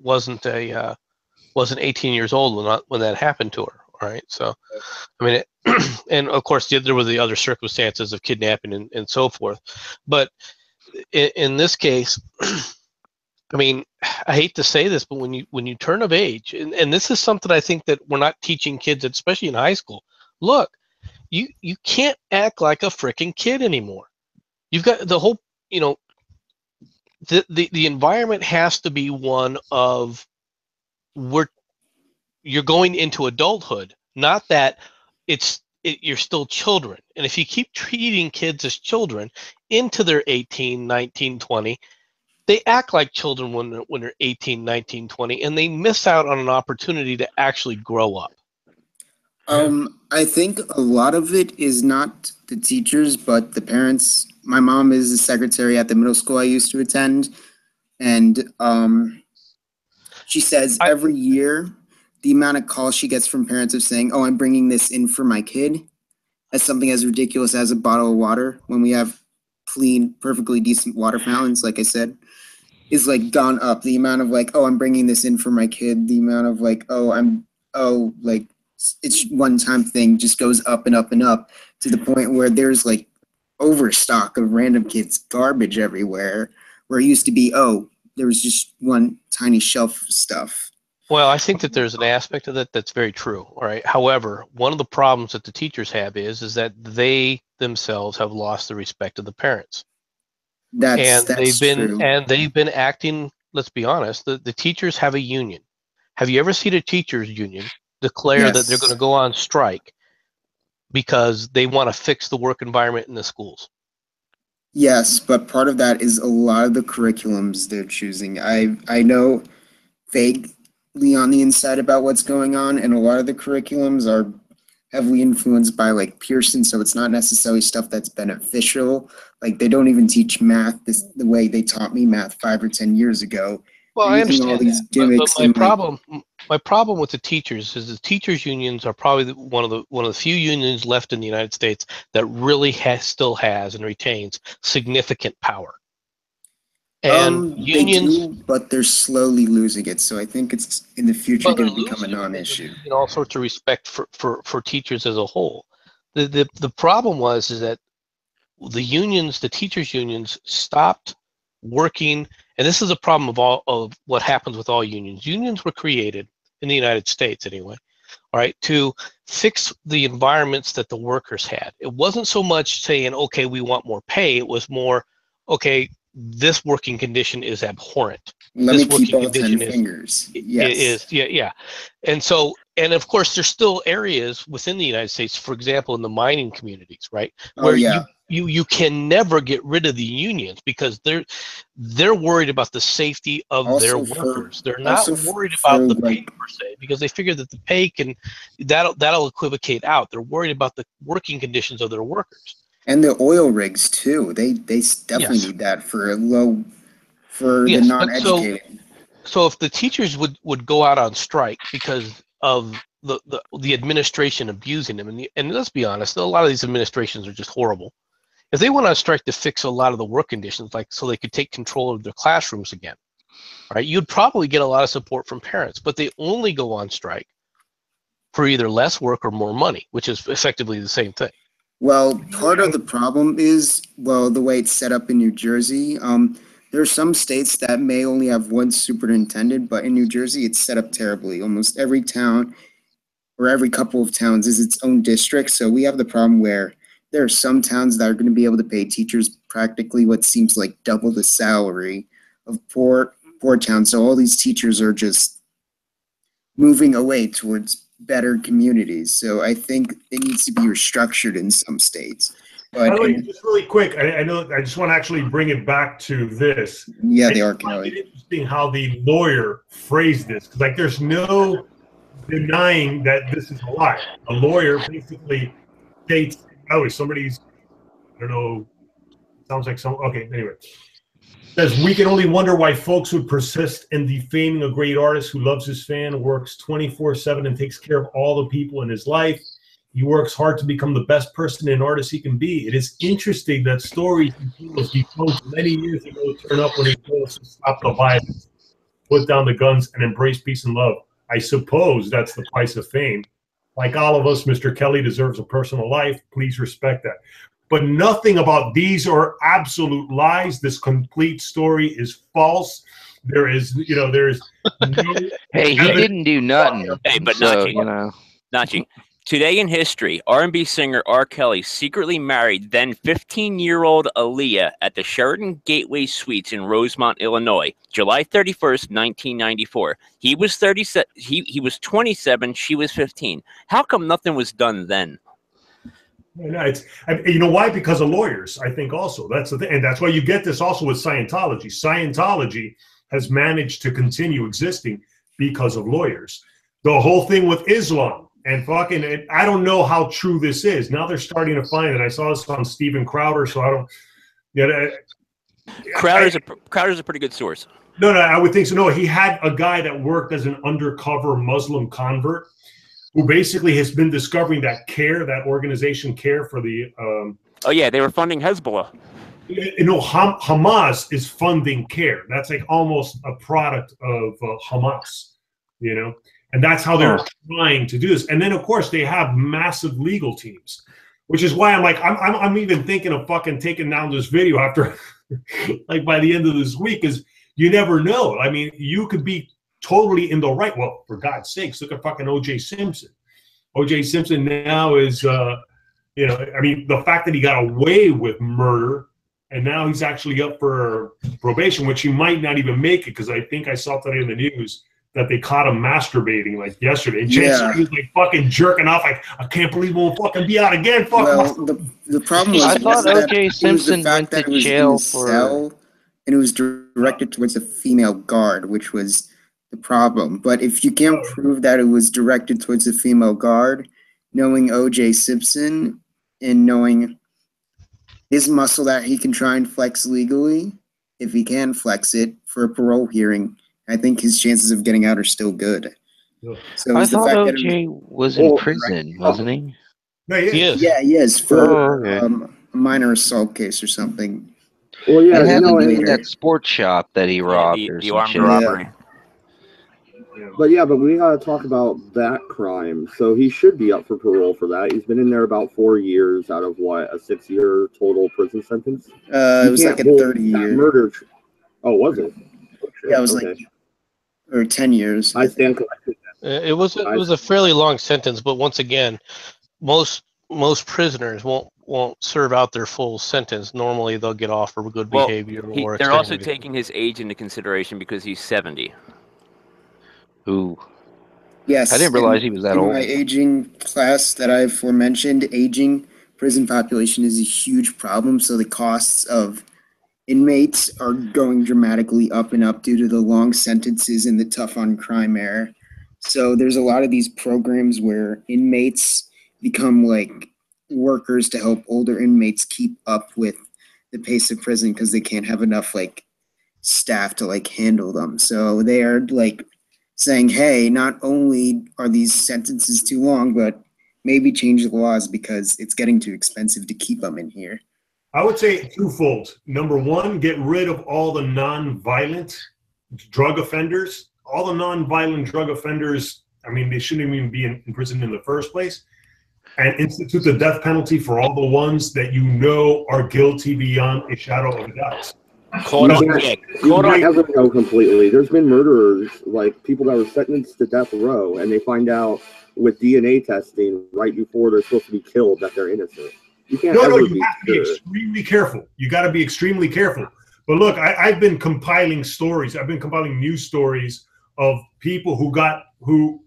18 years old when that happened to her. All right, so and of course there were the other circumstances of kidnapping and so forth. But in this case, I hate to say this, but when you turn of age, and this is something I think that we're not teaching kids, especially in high school. Look, you can't act like a freaking kid anymore. You've got the whole, the environment has to be one of you're going into adulthood, not that you're still children. And if you keep treating kids as children into their 18, 19, 20, they act like children when they're 18, 19, 20, and they miss out on an opportunity to actually grow up. I think a lot of it is not the teachers, but the parents. My mom is a secretary at the middle school I used to attend, and she says every year the amount of calls she gets from parents of saying, "Oh, I'm bringing this in for my kid," as something as ridiculous as a bottle of water, when we have clean, perfectly decent water fountains, like I said, is like gone up. The amount of like, "Oh, I'm bringing this in for my kid," the amount of like, like it's one-time thing just goes up and up and up, to the point where there's like overstock of random kids garbage everywhere, where it used to be, there was just one tiny shelf of stuff. Well, I think that there's an aspect of that that's very true. All right. However, one of the problems that the teachers have is that they themselves have lost the respect of the parents. That's true. And they've been acting. Let's be honest. The teachers have a union. Have you ever seen a teachers union declare that they're going to go on strike because they want to fix the work environment in the schools. Yes, but part of that is a lot of the curriculums they're choosing. I know vaguely on the inside about what's going on, and a lot of the curriculums are heavily influenced by like Pearson, so it's not necessarily stuff that's beneficial. Like they don't even teach math the way they taught me math 5 or 10 years ago. Well, They're I using all understand these that, gimmicks but and my problem with the teachers is the teachers unions are probably one of the few unions left in the United States that really still has and retains significant power. And they unions, do, but they're slowly losing it. So I think it's in the future well, they're going to become a losing it because they're non-issue. losing all sorts of respect for teachers as a whole. The problem is that the unions, the teachers unions, stopped working, and this is a problem of what happens with all unions. Unions were created in the United States anyway, all right, to fix the environments that the workers had. It wasn't so much saying, okay, we want more pay. It was more, okay, this working condition is abhorrent. Let This me keep working all 10 condition fingers. Yes. yeah. And so, and of course, there's still areas within the United States, for example, in the mining communities, right, Oh, where yeah. you can never get rid of the unions because they're worried about the safety of their workers. They're not worried about the pay per se because they figure that the pay that'll equivocate out. They're worried about the working conditions of their workers. And the oil rigs too. They definitely need that for the non-educated. So if the teachers would go out on strike because of the administration abusing them, and let's be honest, a lot of these administrations are just horrible. If they went on strike to fix a lot of the work conditions, like so they could take control of their classrooms again, right, you'd probably get a lot of support from parents. But they only go on strike for either less work or more money, which is effectively the same thing. Well, part of the problem is, the way it's set up in New Jersey. There are some states that may only have one superintendent, but in New Jersey, it's set up terribly. Almost every town or every couple of towns is its own district. So we have the problem where there are some towns that are going to be able to pay teachers practically what seems like double the salary of poor towns. So all these teachers are just moving away towards better communities. So I think it needs to be restructured in some states. But by the way, just really quick, I know I just want to actually bring it back to this. Yeah, they are, Kelly. It's interesting how the lawyer phrased this, because like there's no denying that this is a lie. A lawyer basically states, oh, somebody's, I don't know, sounds like some, okay, anyway. Says, we can only wonder why folks would persist in defaming a great artist who loves his fan, works 24/7 and takes care of all the people in his life. He works hard to become the best person and artist he can be. It is interesting that stories he was defunct many years ago turn up when he goes to stop the violence, put down the guns, and embrace peace and love. I suppose that's the price of fame. Like all of us, Mr. Kelly deserves a personal life. Please respect that. But nothing about these are absolute lies. This complete story is false. There is, there's no hey, he didn't do nothing. Hey, but so, Nachi, Nachi, today in history, R&B singer R. Kelly secretly married then 15-year-old Aaliyah at the Sheraton Gateway Suites in Rosemont, Illinois, July 31st, 1994. He was 37. He was 27. She was 15. How come nothing was done then? No, you know why? Because of lawyers, I think also. That's the thing. And that's why you get this also with Scientology. Scientology has managed to continue existing because of lawyers. The whole thing with Islam and fucking, I don't know how true this is. Now they're starting to find it. I saw this on Steven Crowder, so I don't. Crowder's a pretty good source. No, I would think so. No, he had a guy that worked as an undercover Muslim convert, who basically has been discovering that that organization CARE for the... oh, yeah, they were funding Hezbollah. Hamas is funding CARE. That's like almost a product of Hamas, And that's how they're trying to do this. And then, of course, they have massive legal teams, which is why I'm like, I'm even thinking of fucking taking down this video after, like, by the end of this week, because you never know. I mean, you could be totally in the right. Well, for God's sakes, look at fucking O.J. Simpson. O.J. Simpson now is, I mean, the fact that he got away with murder and now he's actually up for probation, which he might not even make it, because I think I saw today in the news that they caught him masturbating like yesterday. And Yeah. he was like fucking jerking off. Like, I can't believe we'll fucking be out again. Fuck. Well, the problem was I thought that O.J. it was the Simpson fact went that to it was in jail the cell, and it was directed towards a female guard, which was the problem. But if you can't prove that it was directed towards a female guard, knowing O.J. Simpson and knowing his muscle that he can try and flex legally, if he can flex it for a parole hearing, I think his chances of getting out are still good. So I it's the thought fact that O.J. was in prison, wasn't he? No, he is. Yes. yeah, yes, for Oh, okay. a minor assault case or something. Well, yeah, It you had know, to do with later. that sports shop that he robbed or the some armed shit. robbery. but we gotta talk about that crime. So he should be up for parole for that. He's been in there about 4 years out of what, a 6-year total prison sentence. It was like a 30-year. Murder. Oh, was it? Yeah, it was like, or 10 years. I stand corrected. It was a fairly long sentence, but once again, most prisoners won't serve out their full sentence. Normally, they'll get off for good behavior or they're also extenuating. taking his age into consideration because he's 70. Ooh. Yes. I didn't realize he was that in old. my aging class that I aforementioned, aging prison population is a huge problem. So the costs of inmates are going dramatically up and up due to the long sentences and the tough on crime era. So there's a lot of these programs where inmates become like workers to help older inmates keep up with the pace of prison because they can't have enough like staff to like handle them. So they are like saying, hey, not only are these sentences too long, but maybe change the laws because it's getting too expensive to keep them in here. I would say twofold. Number one, get rid of all the non-violent drug offenders. All the non-violent drug offenders, I mean, they shouldn't even be in prison in the first place. And institute the death penalty for all the ones that you know are guilty beyond a shadow of a doubt. You can't ever know completely. There's been murderers, like people that were sentenced to death row, and they find out with DNA testing right before they're supposed to be killed that they're innocent. You can't you ever have be to be extremely careful. You got to be extremely careful. But look, I've been compiling stories. I've been compiling news stories of people who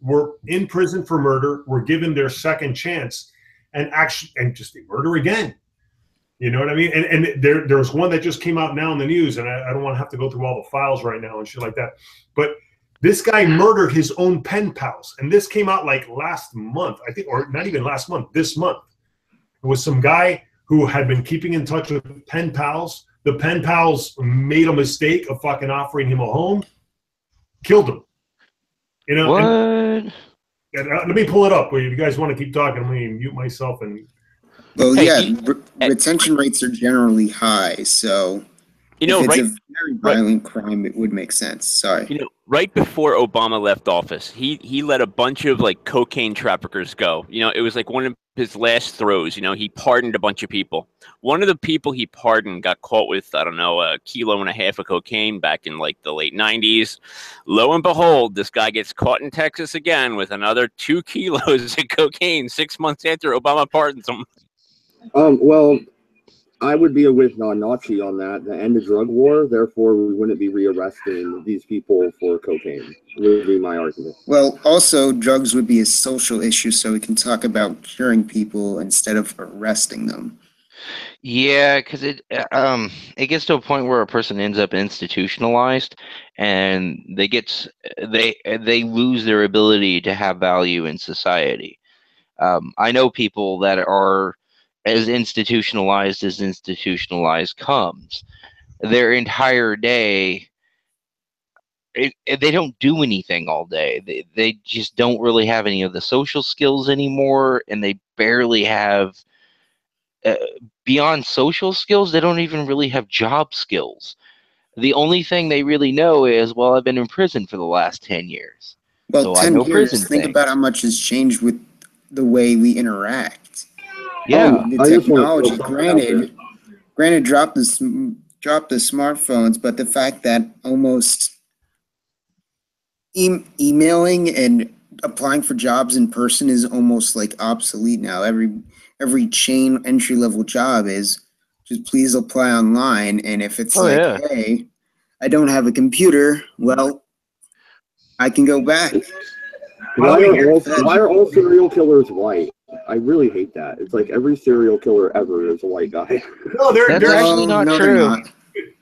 were in prison for murder, were given their second chance, and just they murder again. You know what I mean? And there's one that just came out now in the news, and I don't want to have to go through all the files right now and shit like that. But this guy murdered his own pen pals, and this came out like last month, I think, or not even last month, this month. It was some guy who had been keeping in touch with pen pals. The pen pals made a mistake of fucking offering him a home, killed him. You know? What? Let me pull it up. If you guys want to keep talking, I'm going to mute myself. Well, retention rates are generally high, so if it's a very violent crime, it would make sense. Sorry. Right before Obama left office, he let a bunch of like cocaine traffickers go. It was like one of his last throws. He pardoned a bunch of people. One of the people he pardoned got caught with, I don't know, 1.5 kilos of cocaine back in like the late 90s. Lo and behold, this guy gets caught in Texas again with another 2 kilos of cocaine 6 months after Obama pardons him. Well, I would be with Nachi on that, the end of drug war. Therefore, we wouldn't be rearresting these people for cocaine, would be my argument. Well, also, drugs would be a social issue, so we can talk about curing people instead of arresting them. Yeah, because it gets to a point where a person ends up institutionalized, and they lose their ability to have value in society. I know people that are as institutionalized comes. Their entire day, they don't do anything all day. They just don't really have any of the social skills anymore, and they barely have, beyond social skills, they don't even really have job skills. The only thing they really know is, well, I've been in prison for the last 10 years. Well, so 10 I know years, prison think things. about how much has changed with the way we interact. Yeah. The technology, granted, drop the smartphones, but the fact that almost emailing and applying for jobs in person is almost like obsolete now. Every chain entry level job is just please apply online, and if it's hey, I don't have a computer, well, I can go back. Why are all serial killers white? I really hate that. It's like every serial killer ever is a white guy. No, That's actually not no, true. they're not.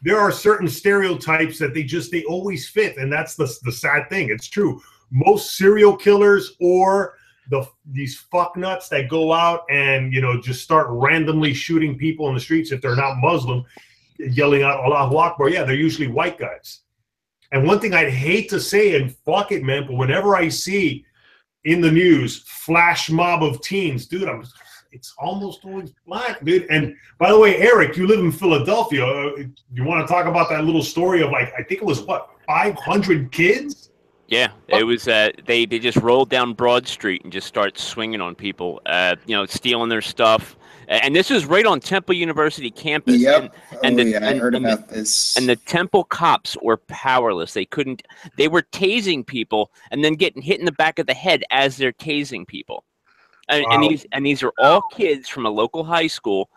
There are certain stereotypes that they always fit, and that's the sad thing. It's true. Most serial killers or these fucknuts that go out and just start randomly shooting people in the streets if they're not Muslim, yelling out Allahu Akbar. Yeah, they're usually white guys. And one thing I'd hate to say, and fuck it, man, but whenever I see in the news flash mob of teens, dude, it's almost always black, dude. And by the way, Eric, you live in Philadelphia. You want to talk about that little story of I think it was 500 kids? Yeah, it was. They just rolled down Broad Street and just started swinging on people. Stealing their stuff. And this is right on Temple University campus. Yep. And I heard about this. And the Temple cops were powerless. They couldn't. They were tasing people and then getting hit in the back of the head as they're tasing people. And these are all kids from a local high school,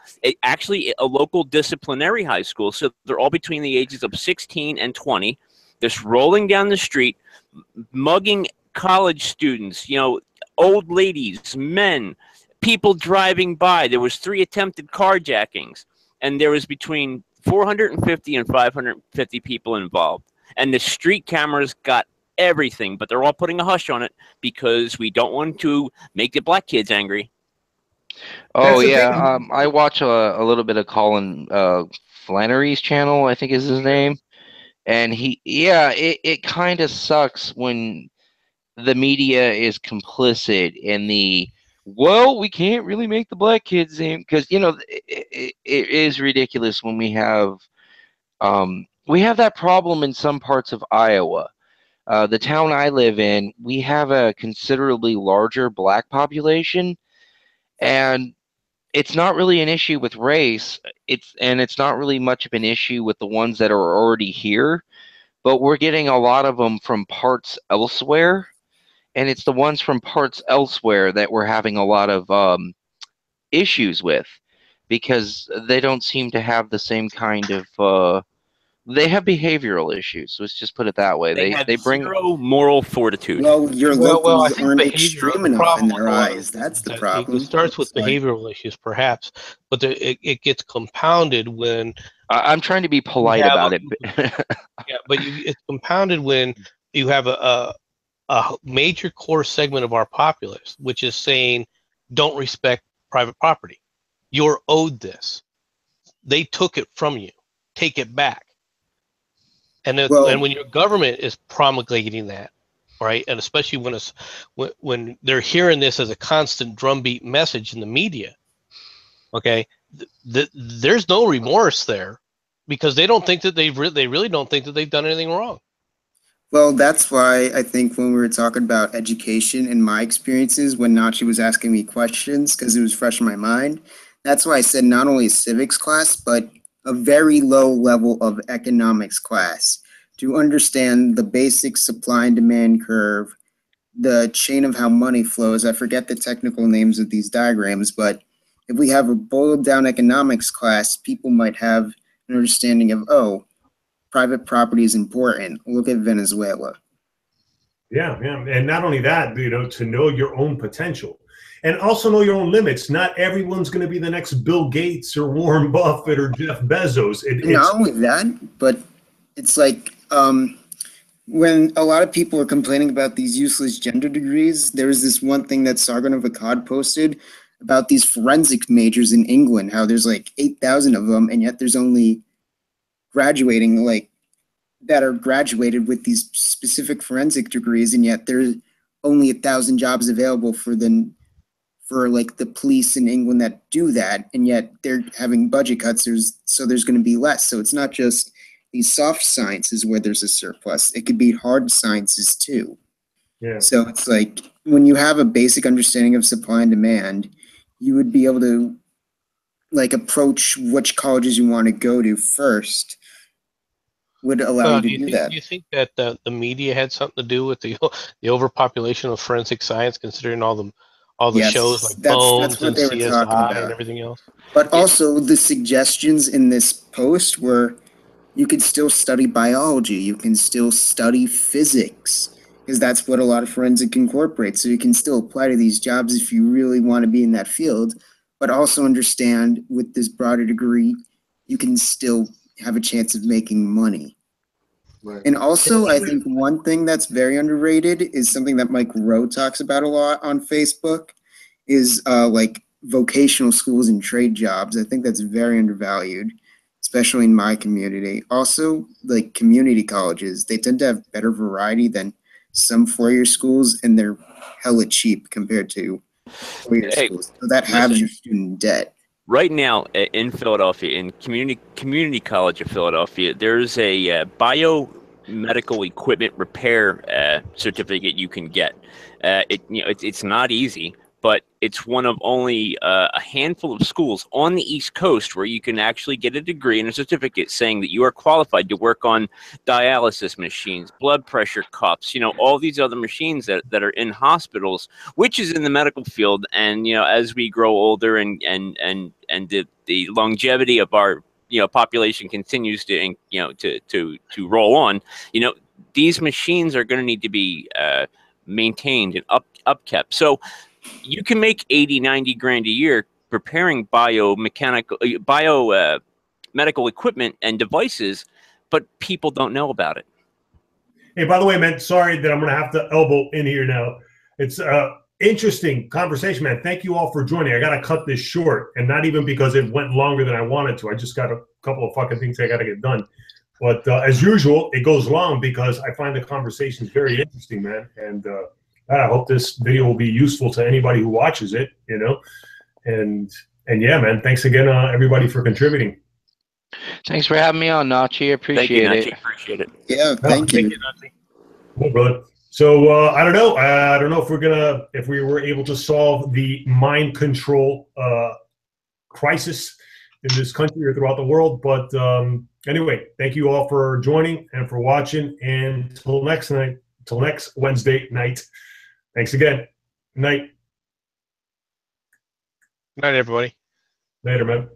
actually a local disciplinary high school. So they're all between the ages of 16 and 20. Just rolling down the street, mugging college students, old ladies, men, people driving by. There was 3 attempted carjackings, and there was between 450 and 550 people involved. And the street cameras got everything, but they're all putting a hush on it because we don't want to make the black kids angry. Oh yeah, I watch a little bit of Colin Flannery's channel, I think is his name, and it kind of sucks when the media is complicit in we can't really make the black kids because it is ridiculous when we have that problem in some parts of Iowa. The town I live in, we have a considerably larger black population, and it's not really an issue with race. It's not really much of an issue with the ones that are already here, but we're getting a lot of them from parts elsewhere, and it's the ones from parts elsewhere that we're having a lot of issues with because they don't seem to have the same kind of they have behavioral issues. Let's just put it that way. They bring zero moral fortitude. Well, your locals aren't the extreme enough in their eyes. That's the problem. It starts with behavioral issues, perhaps, but it gets compounded when I'm trying to be polite about it. Yeah, but it's compounded when you have a major core segment of our populace, which is saying, "Don't respect private property. You're owed this. They took it from you. Take it back." And when your government is promulgating that, right, and especially when they're hearing this as a constant drumbeat message in the media, okay, there's no remorse there because they don't think that they really don't think that they've done anything wrong. Well, that's why I think when we were talking about education and my experiences, when Nachi was asking me questions because it was fresh in my mind, that's why I said not only a civics class, but a very low level of economics class to understand the basic supply and demand curve, the chain of how money flows. I forget the technical names of these diagrams, but if we have a boiled down economics class, people might have an understanding of, private property is important. Look at Venezuela. Yeah, and not only that, to know your own potential. And also know your own limits. Not everyone's going to be the next Bill Gates or Warren Buffett or Jeff Bezos. Not only that, but it's like when a lot of people are complaining about these useless gender degrees, there was this one thing that Sargon of Akkad posted about these forensic majors in England, how there's like 8,000 of them, and yet there's only that are graduated with these specific forensic degrees, and yet there's only 1,000 jobs available for the police in England that do that, and yet they're having budget cuts. So there's going to be less. So it's not just these soft sciences where there's a surplus. It could be hard sciences too. Yeah. So it's like when you have a basic understanding of supply and demand, you would be able to approach which colleges you want to go to first. Would allow you to do that. Do you think that the media had something to do with the overpopulation of forensic science, considering all the shows like Bones and CSI and everything else? But also the suggestions in this post were you could still study biology, you can still study physics, because that's what a lot of forensic incorporates. So you can still apply to these jobs if you really want to be in that field, but also understand with this broader degree, you can still have a chance of making money. Right. And also, I think one thing that's very underrated is something that Mike Rowe talks about a lot on Facebook is like vocational schools and trade jobs. I think that's very undervalued, especially in my community. Also, like community colleges, they tend to have better variety than some four-year schools, and they're hella cheap compared to four-year Hey, schools. So that halves your student debt. Right now in Philadelphia, in community college of Philadelphia, there's a biomedical equipment repair certificate you can get. It's not easy, but it's one of only a handful of schools on the East Coast where you can actually get a degree and a certificate saying that you are qualified to work on dialysis machines, blood pressure cuffs, all these other machines that are in hospitals, which is in the medical field. And as we grow older and the longevity of our population continues to to roll on, these machines are going to need to be maintained and upkept. So you can make 80, 90 grand a year preparing medical equipment and devices, but people don't know about it. Hey, by the way, man, sorry that I'm going to have to elbow in here now. It's interesting conversation, man. Thank you all for joining. I got to cut this short, and not even because it went longer than I wanted to. I just got a couple of fucking things I got to get done. But as usual, it goes long because I find the conversations very interesting, man. And I hope this video will be useful to anybody who watches it, And yeah, man, thanks again, everybody, for contributing. Thanks for having me on, Nachi. Appreciate Thank you, Nachi. it. Appreciate it. Yeah, thank you. Cool, brother. So I don't know. I don't know if we were able to solve the mind control crisis in this country or throughout the world. But anyway, thank you all for joining and for watching. And until next Wednesday night. Thanks again. Night. Night, everybody. Later, man.